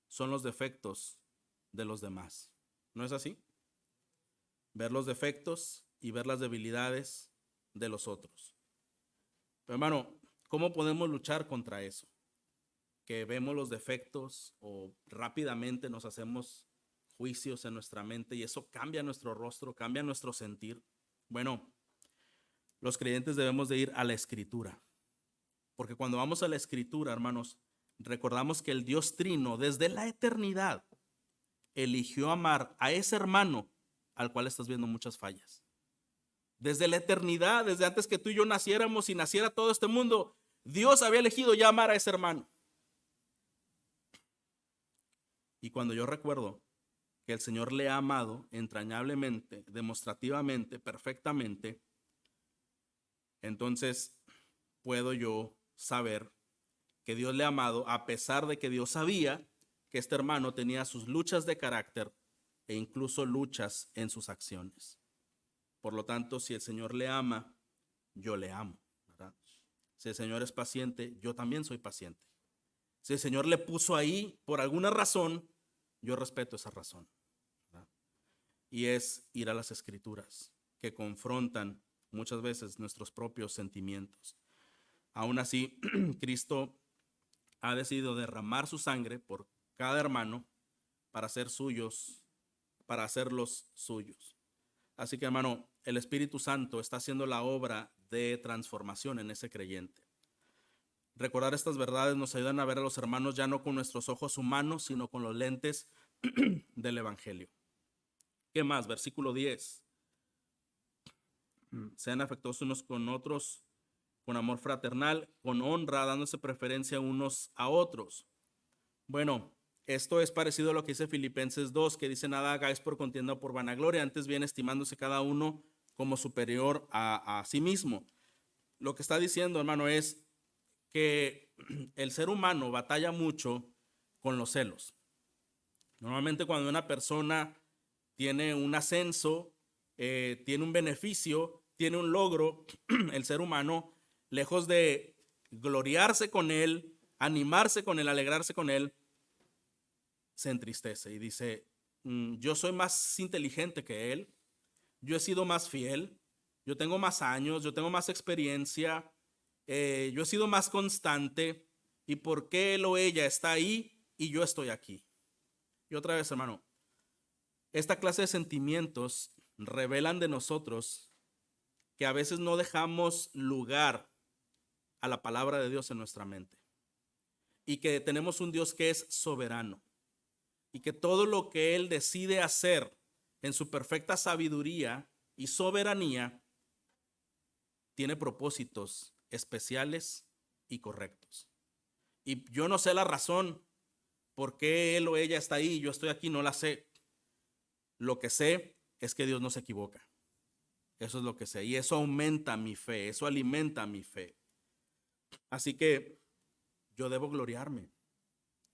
son los defectos de los demás. ¿No es así? Ver los defectos y ver las debilidades de los otros. Pero hermano, ¿cómo podemos luchar contra eso? Que vemos los defectos o rápidamente nos hacemos juicios en nuestra mente y eso cambia nuestro rostro, cambia nuestro sentir. Bueno, los creyentes debemos de ir a la Escritura, porque cuando vamos a la Escritura, hermanos, recordamos que el Dios Trino desde la eternidad eligió amar a ese hermano al cual estás viendo muchas fallas. Desde la eternidad, desde antes que tú y yo naciéramos y naciera todo este mundo, Dios había elegido ya amar a ese hermano. Y cuando yo recuerdo que el Señor le ha amado entrañablemente, demostrativamente, perfectamente, entonces puedo yo saber que Dios le ha amado a pesar de que Dios sabía que este hermano tenía sus luchas de carácter e incluso luchas en sus acciones. Por lo tanto, si el Señor le ama, yo le amo, ¿verdad? Si el Señor es paciente, yo también soy paciente. Si el Señor le puso ahí por alguna razón, yo respeto esa razón, ¿verdad? Y es ir a las Escrituras, que confrontan muchas veces nuestros propios sentimientos. Aún así, Cristo ha decidido derramar su sangre por cada hermano para hacer suyos, para hacerlos suyos. Así que, hermano, el Espíritu Santo está haciendo la obra de transformación en ese creyente. Recordar estas verdades nos ayudan a ver a los hermanos ya no con nuestros ojos humanos, sino con los lentes del Evangelio. ¿Qué más? Versículo 10. Sean afectuosos unos con otros con amor fraternal, con honra, dándose preferencia unos a otros. Bueno, esto es parecido a lo que dice Filipenses 2, que dice: nada hagáis por contienda o por vanagloria, antes bien estimándose cada uno como superior a sí mismo. Lo que está diciendo, hermano, es que el ser humano batalla mucho con los celos. Normalmente cuando una persona tiene un ascenso, tiene un beneficio, tiene un logro, el ser humano, lejos de gloriarse con él, animarse con él, alegrarse con él, se entristece y dice: yo soy más inteligente que él, yo he sido más fiel, yo tengo más años, yo tengo más experiencia, yo he sido más constante, y por qué él o ella está ahí y yo estoy aquí. Y otra vez, hermano, esta clase de sentimientos revelan de nosotros que a veces no dejamos lugar a la palabra de Dios en nuestra mente, y que tenemos un Dios que es soberano, y que todo lo que Él decide hacer en su perfecta sabiduría y soberanía tiene propósitos especiales y correctos. Y yo no sé la razón por qué él o ella está ahí y yo estoy aquí, no la sé. Lo que sé es que Dios no se equivoca. Eso es lo que sé. Y eso aumenta mi fe, eso alimenta mi fe. Así que yo debo gloriarme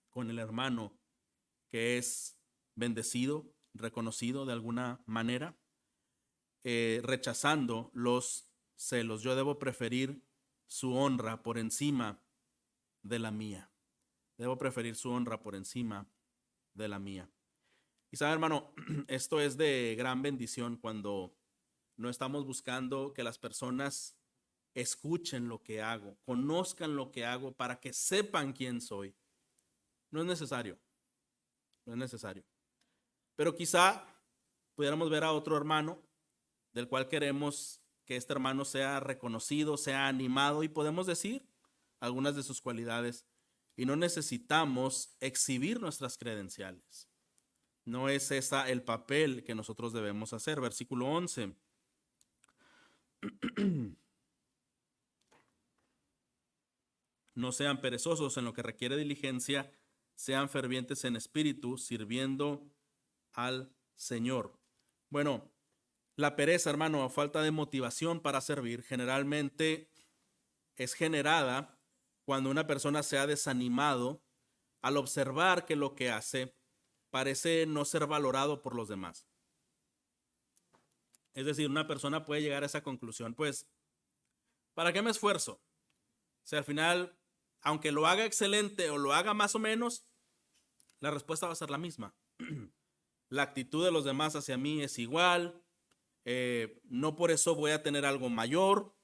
con el hermano que es bendecido, reconocido de alguna manera, rechazando los celos. Yo debo preferir su honra por encima de la mía. Debo preferir su honra por encima de la mía. Y sabe, hermano, esto es de gran bendición cuando no estamos buscando que las personas escuchen lo que hago, conozcan lo que hago para que sepan quién soy. No es necesario, no es necesario. Pero quizá pudiéramos ver a otro hermano del cual queremos que este hermano sea reconocido, sea animado, y podemos decir algunas de sus cualidades. Y no necesitamos exhibir nuestras credenciales. No es ese el papel que nosotros debemos hacer. Versículo 11. No sean perezosos en lo que requiere diligencia, sean fervientes en espíritu, sirviendo al Señor. Bueno, la pereza, hermano, a falta de motivación para servir, generalmente es generada cuando una persona se ha desanimado al observar que lo que hace parece no ser valorado por los demás. Es decir, una persona puede llegar a esa conclusión: pues, ¿para qué me esfuerzo? Si al final, aunque lo haga excelente o lo haga más o menos, la respuesta va a ser la misma. La actitud de los demás hacia mí es igual, no por eso voy a tener algo mayor.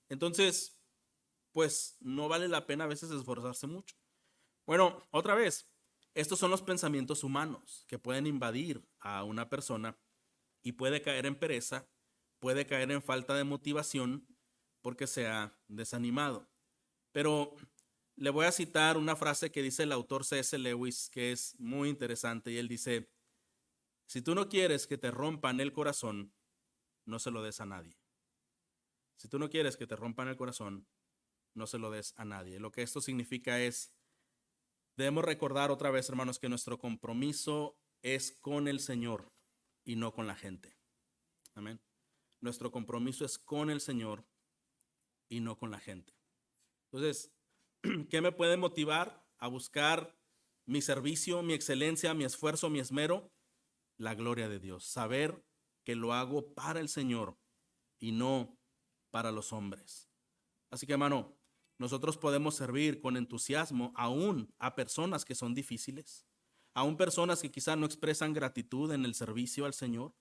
Entonces, pues no vale la pena a veces esforzarse mucho. Bueno, otra vez, estos son los pensamientos humanos que pueden invadir a una persona y puede caer en pereza, puede caer en falta de motivación porque se ha desanimado. Pero le voy a citar una frase que dice el autor C.S. Lewis, que es muy interesante, y él dice: si tú no quieres que te rompan el corazón, no se lo des a nadie. Si tú no quieres que te rompan el corazón, no se lo des a nadie. Lo que esto significa es, debemos recordar otra vez, hermanos, que nuestro compromiso es con el Señor y no con la gente. Amén. Nuestro compromiso es con el Señor y no con la gente. Entonces, ¿qué me puede motivar a buscar mi servicio, mi excelencia, mi esfuerzo, mi esmero? La gloria de Dios. Saber que lo hago para el Señor y no para los hombres. Así que, hermano, nosotros podemos servir con entusiasmo aún a personas que son difíciles, aún personas que quizá no expresan gratitud en el servicio al Señor,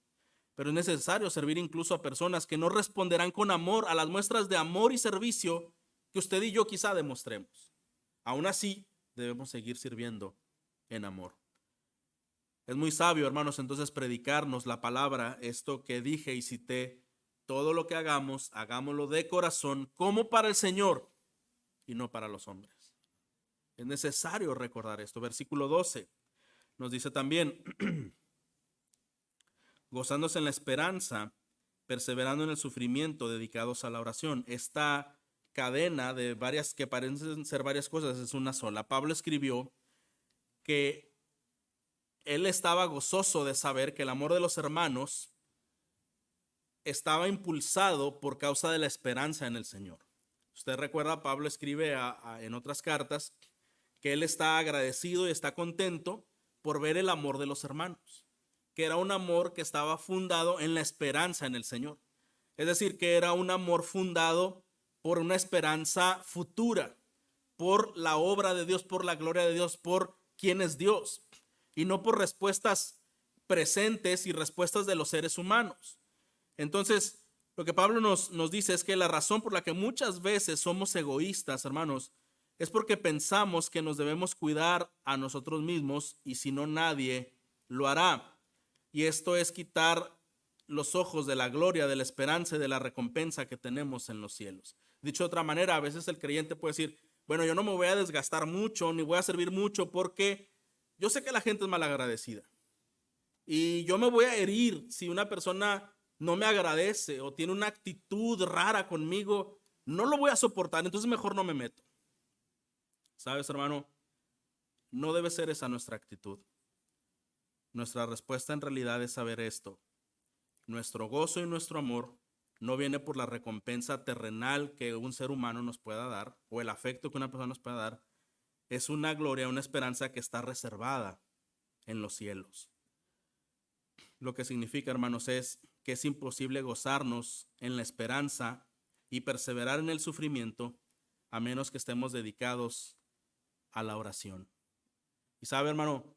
pero es necesario servir incluso a personas que no responderán con amor a las muestras de amor y servicio que usted y yo quizá demostremos. Aún así, debemos seguir sirviendo en amor. Es muy sabio, hermanos, entonces predicarnos la palabra, esto que dije y cité, todo lo que hagamos, hagámoslo de corazón como para el Señor y no para los hombres. Es necesario recordar esto. Versículo 12 nos dice también, gozándose en la esperanza, perseverando en el sufrimiento, dedicados a la oración. Esta cadena de varias que parecen ser varias cosas es una sola. Pablo escribió que él estaba gozoso de saber que el amor de los hermanos estaba impulsado por causa de la esperanza en el Señor. Usted recuerda, Pablo escribe en otras cartas que él está agradecido y está contento por ver el amor de los hermanos, que era un amor que estaba fundado en la esperanza en el Señor. Es decir, que era un amor fundado por una esperanza futura, por la obra de Dios, por la gloria de Dios, por quién es Dios, y no por respuestas presentes y respuestas de los seres humanos. Entonces, lo que Pablo nos dice es que la razón por la que muchas veces somos egoístas, hermanos, es porque pensamos que nos debemos cuidar a nosotros mismos y si no nadie lo hará. Y esto es quitar los ojos de la gloria, de la esperanza y de la recompensa que tenemos en los cielos. Dicho de otra manera, a veces el creyente puede decir, bueno, yo no me voy a desgastar mucho, ni voy a servir mucho porque yo sé que la gente es malagradecida. Y yo me voy a herir si una persona no me agradece o tiene una actitud rara conmigo, no lo voy a soportar, entonces mejor no me meto. ¿Sabes, hermano? No debe ser esa nuestra actitud. Nuestra respuesta en realidad es saber esto. Nuestro gozo y nuestro amor no viene por la recompensa terrenal que un ser humano nos pueda dar o el afecto que una persona nos pueda dar. Es una gloria, una esperanza que está reservada en los cielos. Lo que significa, hermanos, es que es imposible gozarnos en la esperanza y perseverar en el sufrimiento a menos que estemos dedicados a la oración. Y sabe, hermano,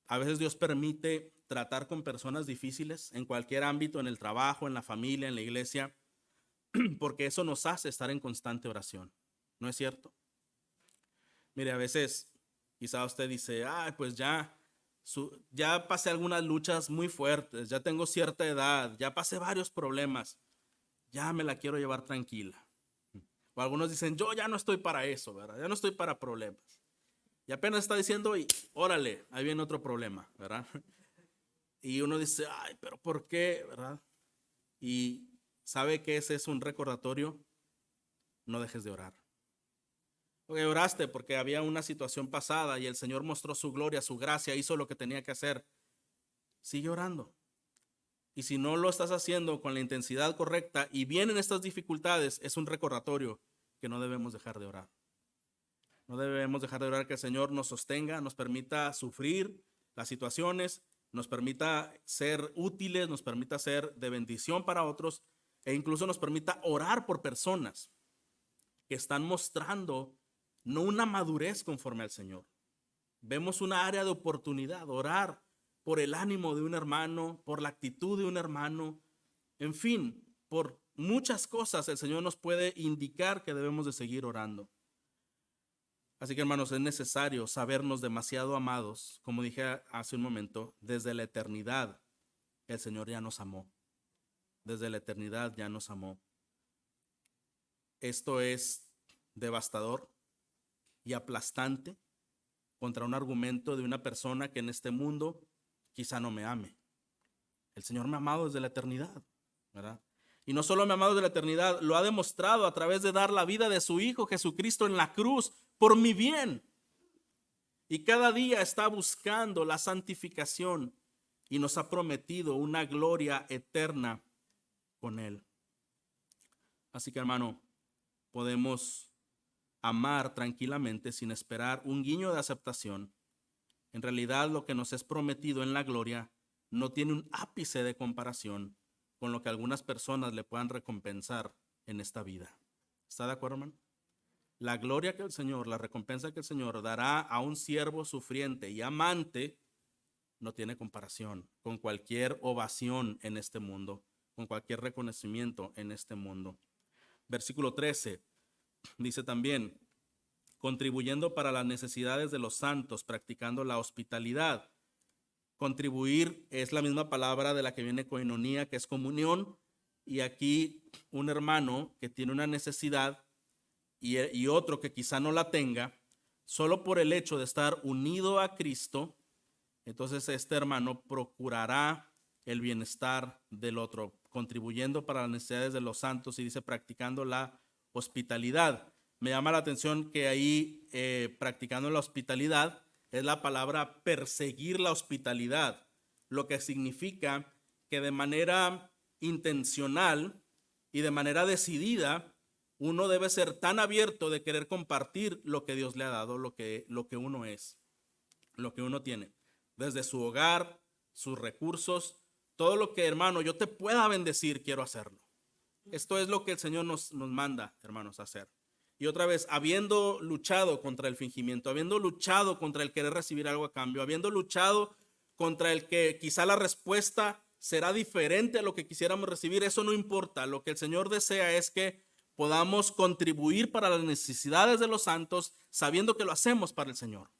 a veces Dios permite tratar con personas difíciles en cualquier ámbito, en el trabajo, en la familia, en la iglesia, porque eso nos hace estar en constante oración. ¿No es cierto? Mire, a veces quizá usted dice, pues ya pasé algunas luchas muy fuertes, ya tengo cierta edad, ya pasé varios problemas, ya me la quiero llevar tranquila. O algunos dicen, yo ya no estoy para eso, ¿verdad? Ya no estoy para problemas. Y apenas está diciendo, y órale, ahí viene otro problema, ¿verdad? Y uno dice, pero ¿por qué, verdad? Y ¿sabe que ese es un recordatorio? No dejes de orar. Porque oraste porque había una situación pasada y el Señor mostró su gloria, su gracia, hizo lo que tenía que hacer. Sigue orando. Y si no lo estás haciendo con la intensidad correcta y vienen estas dificultades, es un recordatorio que no debemos dejar de orar. No debemos dejar de orar que el Señor nos sostenga, nos permita sufrir las situaciones, nos permita ser útiles, nos permita ser de bendición para otros e incluso nos permita orar por personas que están mostrando no una madurez conforme al Señor. Vemos una área de oportunidad, orar por el ánimo de un hermano, por la actitud de un hermano, en fin, por muchas cosas el Señor nos puede indicar que debemos de seguir orando. Así que, hermanos, es necesario sabernos demasiado amados, como dije hace un momento, desde la eternidad el Señor ya nos amó. Desde la eternidad ya nos amó. Esto es devastador y aplastante contra un argumento de una persona que en este mundo quizá no me ame. El Señor me ha amado desde la eternidad, ¿verdad? Y no solo me ha amado de la eternidad, lo ha demostrado a través de dar la vida de su Hijo Jesucristo en la cruz por mi bien. Y cada día está buscando la santificación y nos ha prometido una gloria eterna con Él. Así que, hermano, podemos amar tranquilamente sin esperar un guiño de aceptación. En realidad, lo que nos es prometido en la gloria no tiene un ápice de comparación con lo que algunas personas le puedan recompensar en esta vida. ¿Está de acuerdo, hermano? La gloria que el Señor, la recompensa que el Señor dará a un siervo sufriente y amante no tiene comparación con cualquier ovación en este mundo, con cualquier reconocimiento en este mundo. Versículo 13 dice también, contribuyendo para las necesidades de los santos, practicando la hospitalidad. Contribuir es la misma palabra de la que viene koinonía, que es comunión, y aquí un hermano que tiene una necesidad y otro que quizá no la tenga, solo por el hecho de estar unido a Cristo, entonces este hermano procurará el bienestar del otro, contribuyendo para las necesidades de los santos, y dice practicando la hospitalidad. Me llama la atención que ahí practicando la hospitalidad es la palabra perseguir la hospitalidad, lo que significa que de manera intencional y de manera decidida uno debe ser tan abierto de querer compartir lo que Dios le ha dado, lo que uno es, lo que uno tiene, desde su hogar, sus recursos, todo lo que, hermano, yo te pueda bendecir, quiero hacerlo. Esto es lo que el Señor nos manda, hermanos, a hacer. Y otra vez, habiendo luchado contra el fingimiento, habiendo luchado contra el querer recibir algo a cambio, habiendo luchado contra el que quizá la respuesta será diferente a lo que quisiéramos recibir, eso no importa. Lo que el Señor desea es que podamos contribuir para las necesidades de los santos, sabiendo que lo hacemos para el Señor.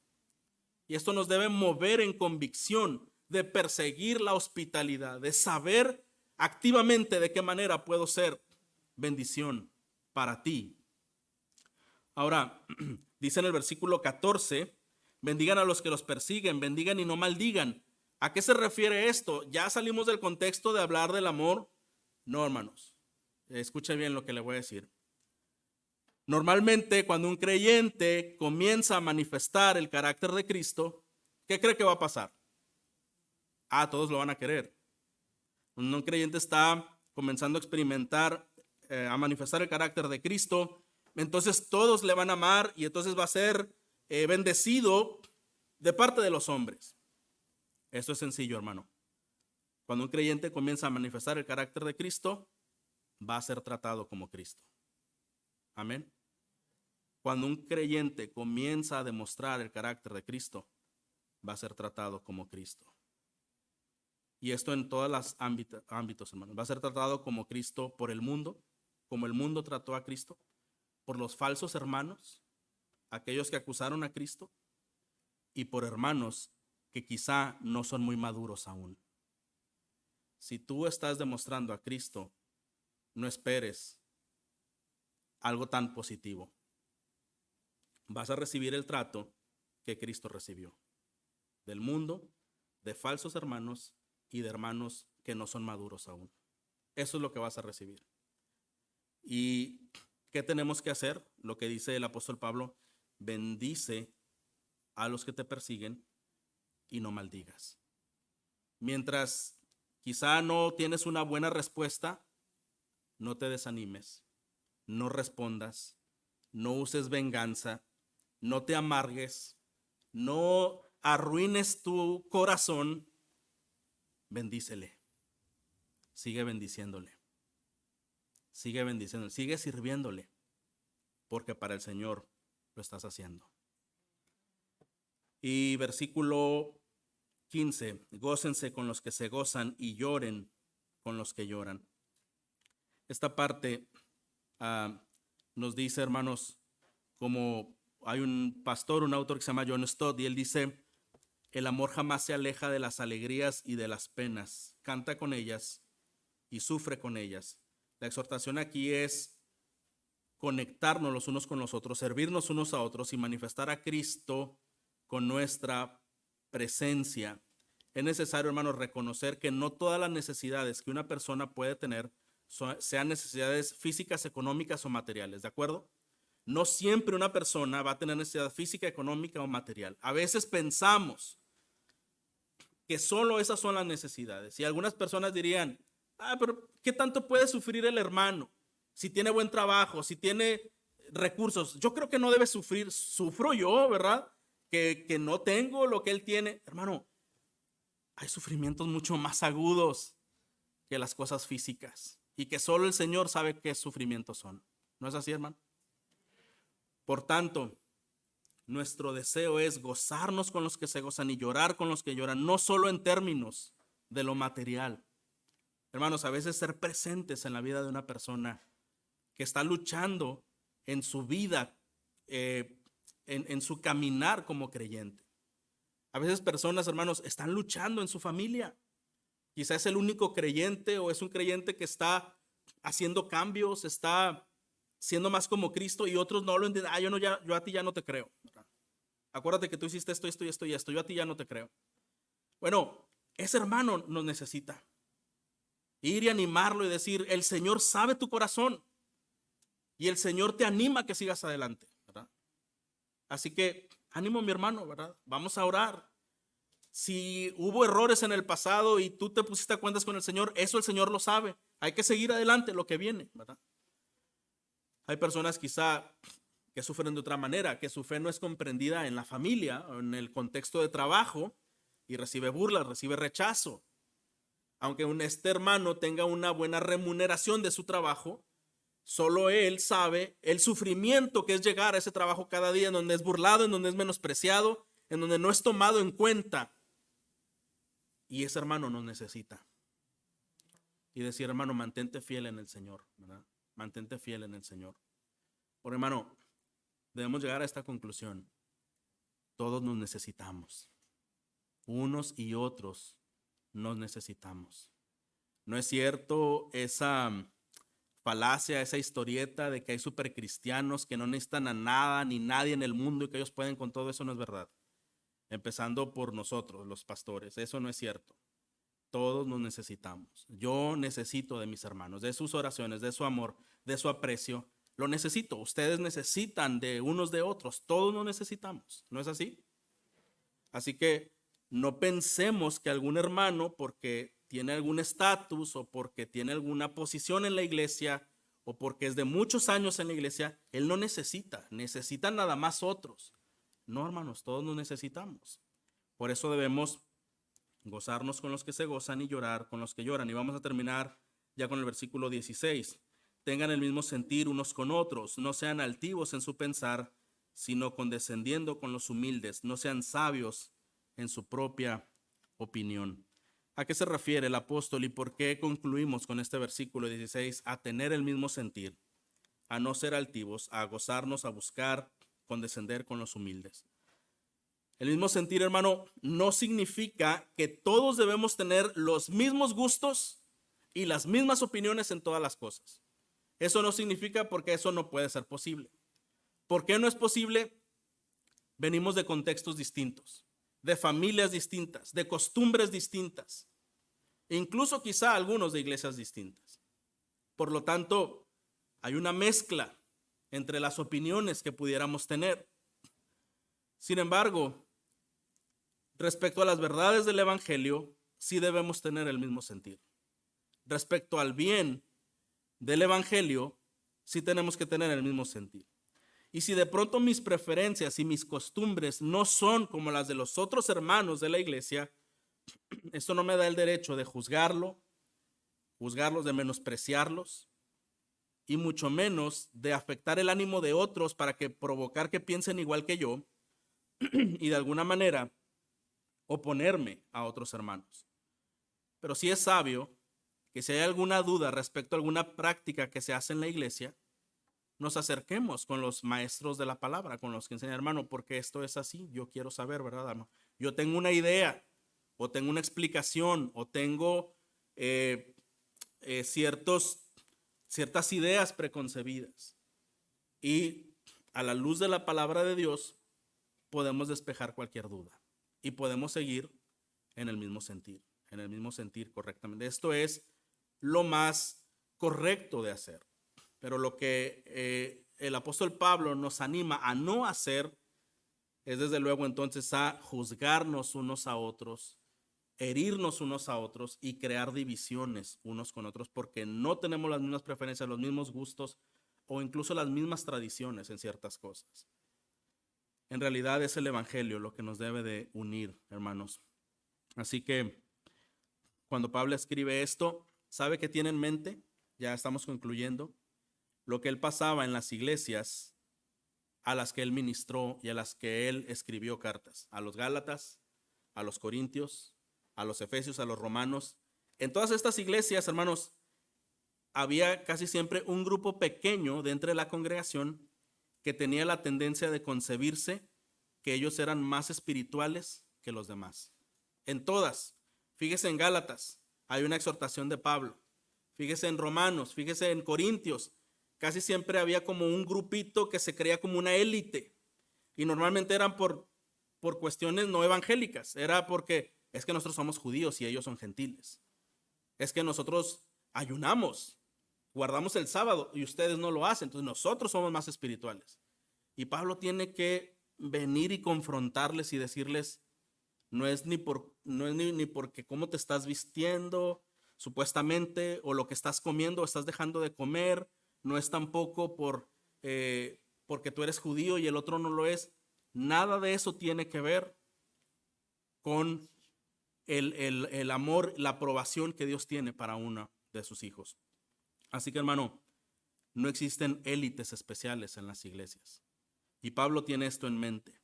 Y esto nos debe mover en convicción de perseguir la hospitalidad, de saber activamente de qué manera puedo ser bendición para ti. Ahora, dice en el versículo 14, bendigan a los que los persiguen, bendigan y no maldigan. ¿A qué se refiere esto? ¿Ya salimos del contexto de hablar del amor? No, hermanos. Escuche bien lo que le voy a decir. Normalmente, cuando un creyente comienza a manifestar el carácter de Cristo, ¿qué cree que va a pasar? Todos lo van a querer. Cuando un creyente está comenzando a experimentar, a manifestar el carácter de Cristo, entonces todos le van a amar y entonces va a ser bendecido de parte de los hombres. Esto es sencillo, hermano. Cuando un creyente comienza a manifestar el carácter de Cristo, va a ser tratado como Cristo. Amén. Cuando un creyente comienza a demostrar el carácter de Cristo, va a ser tratado como Cristo. Y esto en todos los ámbitos, hermano. Va a ser tratado como Cristo por el mundo, como el mundo trató a Cristo, por los falsos hermanos, aquellos que acusaron a Cristo, y por hermanos que quizá no son muy maduros aún. Si tú estás demostrando a Cristo, no esperes algo tan positivo. Vas a recibir el trato que Cristo recibió del mundo, de falsos hermanos y de hermanos que no son maduros aún. Eso es lo que vas a recibir. ¿Y qué tenemos que hacer? Lo que dice el apóstol Pablo, bendice a los que te persiguen y no maldigas. Mientras quizá no tienes una buena respuesta, no te desanimes, no respondas, no uses venganza, no te amargues, no arruines tu corazón. Bendícele, sigue bendiciéndole, sigue sirviéndole, porque para el Señor lo estás haciendo. Y versículo 15, gócense con los que se gozan y lloren con los que lloran. Esta parte nos dice, hermanos, como hay un pastor, un autor que se llama John Stott, y él dice, el amor jamás se aleja de las alegrías y de las penas, canta con ellas y sufre con ellas. La exhortación aquí es conectarnos los unos con los otros, servirnos unos a otros y manifestar a Cristo con nuestra presencia. Es necesario, hermanos, reconocer que no todas las necesidades que una persona puede tener sean necesidades físicas, económicas o materiales, ¿de acuerdo? No siempre una persona va a tener necesidad física, económica o material. A veces pensamos que solo esas son las necesidades. Y algunas personas dirían, pero ¿qué tanto puede sufrir el hermano? Si tiene buen trabajo, si tiene recursos. Yo creo que no debe sufrir. Sufro yo, ¿verdad? Que no tengo lo que él tiene. Hermano, hay sufrimientos mucho más agudos que las cosas físicas. Y que solo el Señor sabe qué sufrimientos son. ¿No es así, hermano? Por tanto, nuestro deseo es gozarnos con los que se gozan y llorar con los que lloran, no solo en términos de lo material. Hermanos, a veces ser presentes en la vida de una persona que está luchando en su vida, en su caminar como creyente. A veces personas, hermanos, están luchando en su familia. Quizás es el único creyente o es un creyente que está haciendo cambios, está siendo más como Cristo y otros no lo entienden. Yo a ti ya no te creo. Acuérdate que tú hiciste esto, esto y esto y esto. Yo a ti ya no te creo. Bueno, ese hermano nos necesita. Ir y animarlo y decir, el Señor sabe tu corazón y el Señor te anima a que sigas adelante, ¿verdad? Así que ánimo, mi hermano, ¿verdad? Vamos a orar. Si hubo errores en el pasado y tú te pusiste a cuentas con el Señor, eso el Señor lo sabe. Hay que seguir adelante lo que viene, ¿verdad? Hay personas quizá que sufren de otra manera, que su fe no es comprendida en la familia o en el contexto de trabajo y recibe burlas, recibe rechazo. Aunque este hermano tenga una buena remuneración de su trabajo, solo él sabe el sufrimiento que es llegar a ese trabajo cada día en donde es burlado, en donde es menospreciado, en donde no es tomado en cuenta. Y ese hermano nos necesita. Y decir, hermano, mantente fiel en el Señor, ¿verdad? Mantente fiel en el Señor. Por hermano, debemos llegar a esta conclusión. Todos nos necesitamos. Unos y otros nos necesitamos. No es cierto esa falacia, esa historieta de que hay supercristianos que no necesitan a nada ni nadie en el mundo y que ellos pueden con todo. Eso no es verdad. Empezando por nosotros, los pastores. Eso no es cierto. Todos nos necesitamos. Yo necesito de mis hermanos, de sus oraciones, de su amor, de su aprecio. Lo necesito. Ustedes necesitan de unos de otros. Todos nos necesitamos. ¿No es así? Así que no pensemos que algún hermano, porque tiene algún estatus o porque tiene alguna posición en la iglesia o porque es de muchos años en la iglesia, él no necesita. Necesitan nada más otros. No, hermanos, todos nos necesitamos. Por eso debemos gozarnos con los que se gozan y llorar con los que lloran. Y vamos a terminar ya con el versículo 16. Tengan el mismo sentir unos con otros, no sean altivos en su pensar, sino condescendiendo con los humildes, no sean sabios en su propia opinión. ¿A qué se refiere el apóstol y por qué concluimos con este versículo 16? A tener el mismo sentir, a no ser altivos, a gozarnos, a buscar, condescender con los humildes. El mismo sentir, hermano, no significa que todos debemos tener los mismos gustos y las mismas opiniones en todas las cosas. Eso no significa, porque eso no puede ser posible. ¿Por qué no es posible? Venimos de contextos distintos, de familias distintas, de costumbres distintas, e incluso quizá algunos de iglesias distintas. Por lo tanto, hay una mezcla entre las opiniones que pudiéramos tener. Sin embargo, respecto a las verdades del evangelio, sí debemos tener el mismo sentir. Respecto al bien del evangelio, sí tenemos que tener el mismo sentir. Y si de pronto mis preferencias y mis costumbres no son como las de los otros hermanos de la iglesia, esto no me da el derecho de juzgarlos, de menospreciarlos, y mucho menos de afectar el ánimo de otros para provocar que piensen igual que yo y de alguna manera oponerme a otros hermanos. Pero sí es sabio que si hay alguna duda respecto a alguna práctica que se hace en la iglesia, nos acerquemos con los maestros de la palabra, con los que enseñan, hermano, porque esto es así, yo quiero saber, ¿verdad, hermano? Yo tengo una idea, o tengo una explicación, o tengo ciertas ideas preconcebidas. Y a la luz de la palabra de Dios, podemos despejar cualquier duda y podemos seguir en el mismo sentir correctamente. Esto es lo más correcto de hacer. Pero lo que el apóstol Pablo nos anima a no hacer es desde luego entonces a juzgarnos unos a otros, herirnos unos a otros y crear divisiones unos con otros porque no tenemos las mismas preferencias, los mismos gustos o incluso las mismas tradiciones en ciertas cosas. En realidad es el evangelio lo que nos debe de unir, hermanos. Así que cuando Pablo escribe esto, ¿sabe qué tiene en mente? Ya estamos concluyendo. Lo que él pasaba en las iglesias a las que él ministró y a las que él escribió cartas. A los Gálatas, a los Corintios, a los Efesios, a los Romanos. En todas estas iglesias, hermanos, había casi siempre un grupo pequeño dentro de la congregación que tenía la tendencia de concebirse que ellos eran más espirituales que los demás. En todas. Fíjese en Gálatas, hay una exhortación de Pablo. Fíjese en Romanos, fíjese en Corintios. Casi siempre había como un grupito que se creía como una élite. Y normalmente eran por cuestiones no evangélicas. Era porque es que nosotros somos judíos y ellos son gentiles. Es que nosotros ayunamos, guardamos el sábado y ustedes no lo hacen. Entonces nosotros somos más espirituales. Y Pablo tiene que venir y confrontarles y decirles, no es ni porque cómo te estás vistiendo supuestamente o lo que estás comiendo o estás dejando de comer. No es tampoco porque tú eres judío y el otro no lo es. Nada de eso tiene que ver con el amor, la aprobación que Dios tiene para uno de sus hijos. Así que, hermano, no existen élites especiales en las iglesias. Y Pablo tiene esto en mente.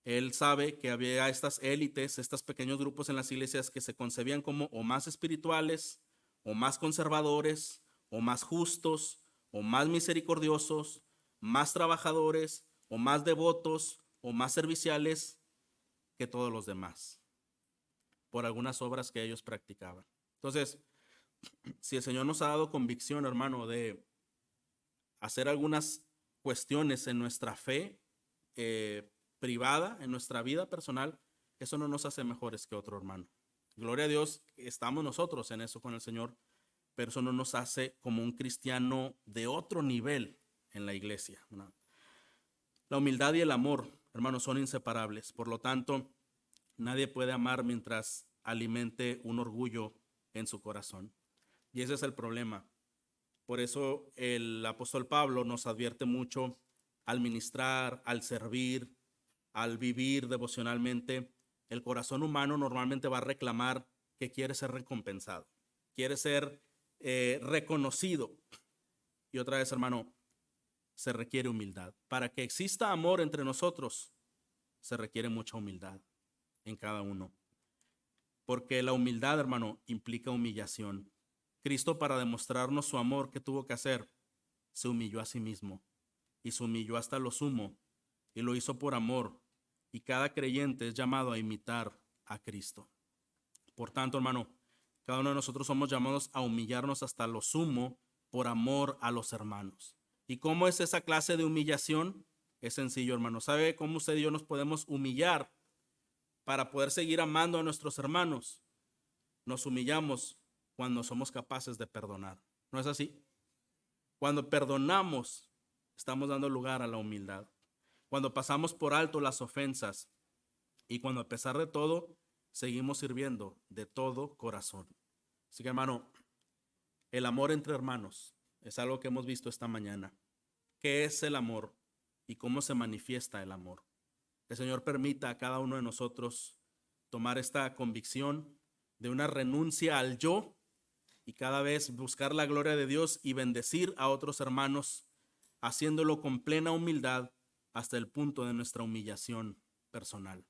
Él sabe que había estas élites, estos pequeños grupos en las iglesias que se concebían como o más espirituales, o más conservadores, o más justos, o más misericordiosos, más trabajadores, o más devotos, o más serviciales que todos los demás, por algunas obras que ellos practicaban. Entonces, si el Señor nos ha dado convicción, hermano, de hacer algunas cuestiones en nuestra fe privada, en nuestra vida personal, eso no nos hace mejores que otro hermano. Gloria a Dios, estamos nosotros en eso con el Señor, pero eso no nos hace como un cristiano de otro nivel en la iglesia, ¿no? La humildad y el amor, hermanos, son inseparables. Por lo tanto, nadie puede amar mientras alimente un orgullo en su corazón. Y ese es el problema. Por eso el apóstol Pablo nos advierte mucho al ministrar, al servir, al vivir devocionalmente. El corazón humano normalmente va a reclamar que quiere ser recompensado, quiere ser reconocido. Y otra vez, hermano, se requiere humildad. Para que exista amor entre nosotros, se requiere mucha humildad en cada uno. Porque la humildad, hermano, implica humillación. Cristo, para demostrarnos su amor, ¿qué tuvo que hacer? Se humilló a sí mismo y se humilló hasta lo sumo y lo hizo por amor. Y cada creyente es llamado a imitar a Cristo. Por tanto, hermano, cada uno de nosotros somos llamados a humillarnos hasta lo sumo por amor a los hermanos. ¿Y cómo es esa clase de humillación? Es sencillo, hermano. ¿Sabe cómo usted y yo nos podemos humillar para poder seguir amando a nuestros hermanos? Nos humillamos cuando somos capaces de perdonar. ¿No es así? Cuando perdonamos, estamos dando lugar a la humildad. Cuando pasamos por alto las ofensas y cuando a pesar de todo, seguimos sirviendo de todo corazón. Así que, hermano, el amor entre hermanos es algo que hemos visto esta mañana. ¿Qué es el amor y cómo se manifiesta el amor? El Señor permita a cada uno de nosotros tomar esta convicción de una renuncia al yo y cada vez buscar la gloria de Dios y bendecir a otros hermanos, haciéndolo con plena humildad hasta el punto de nuestra humillación personal.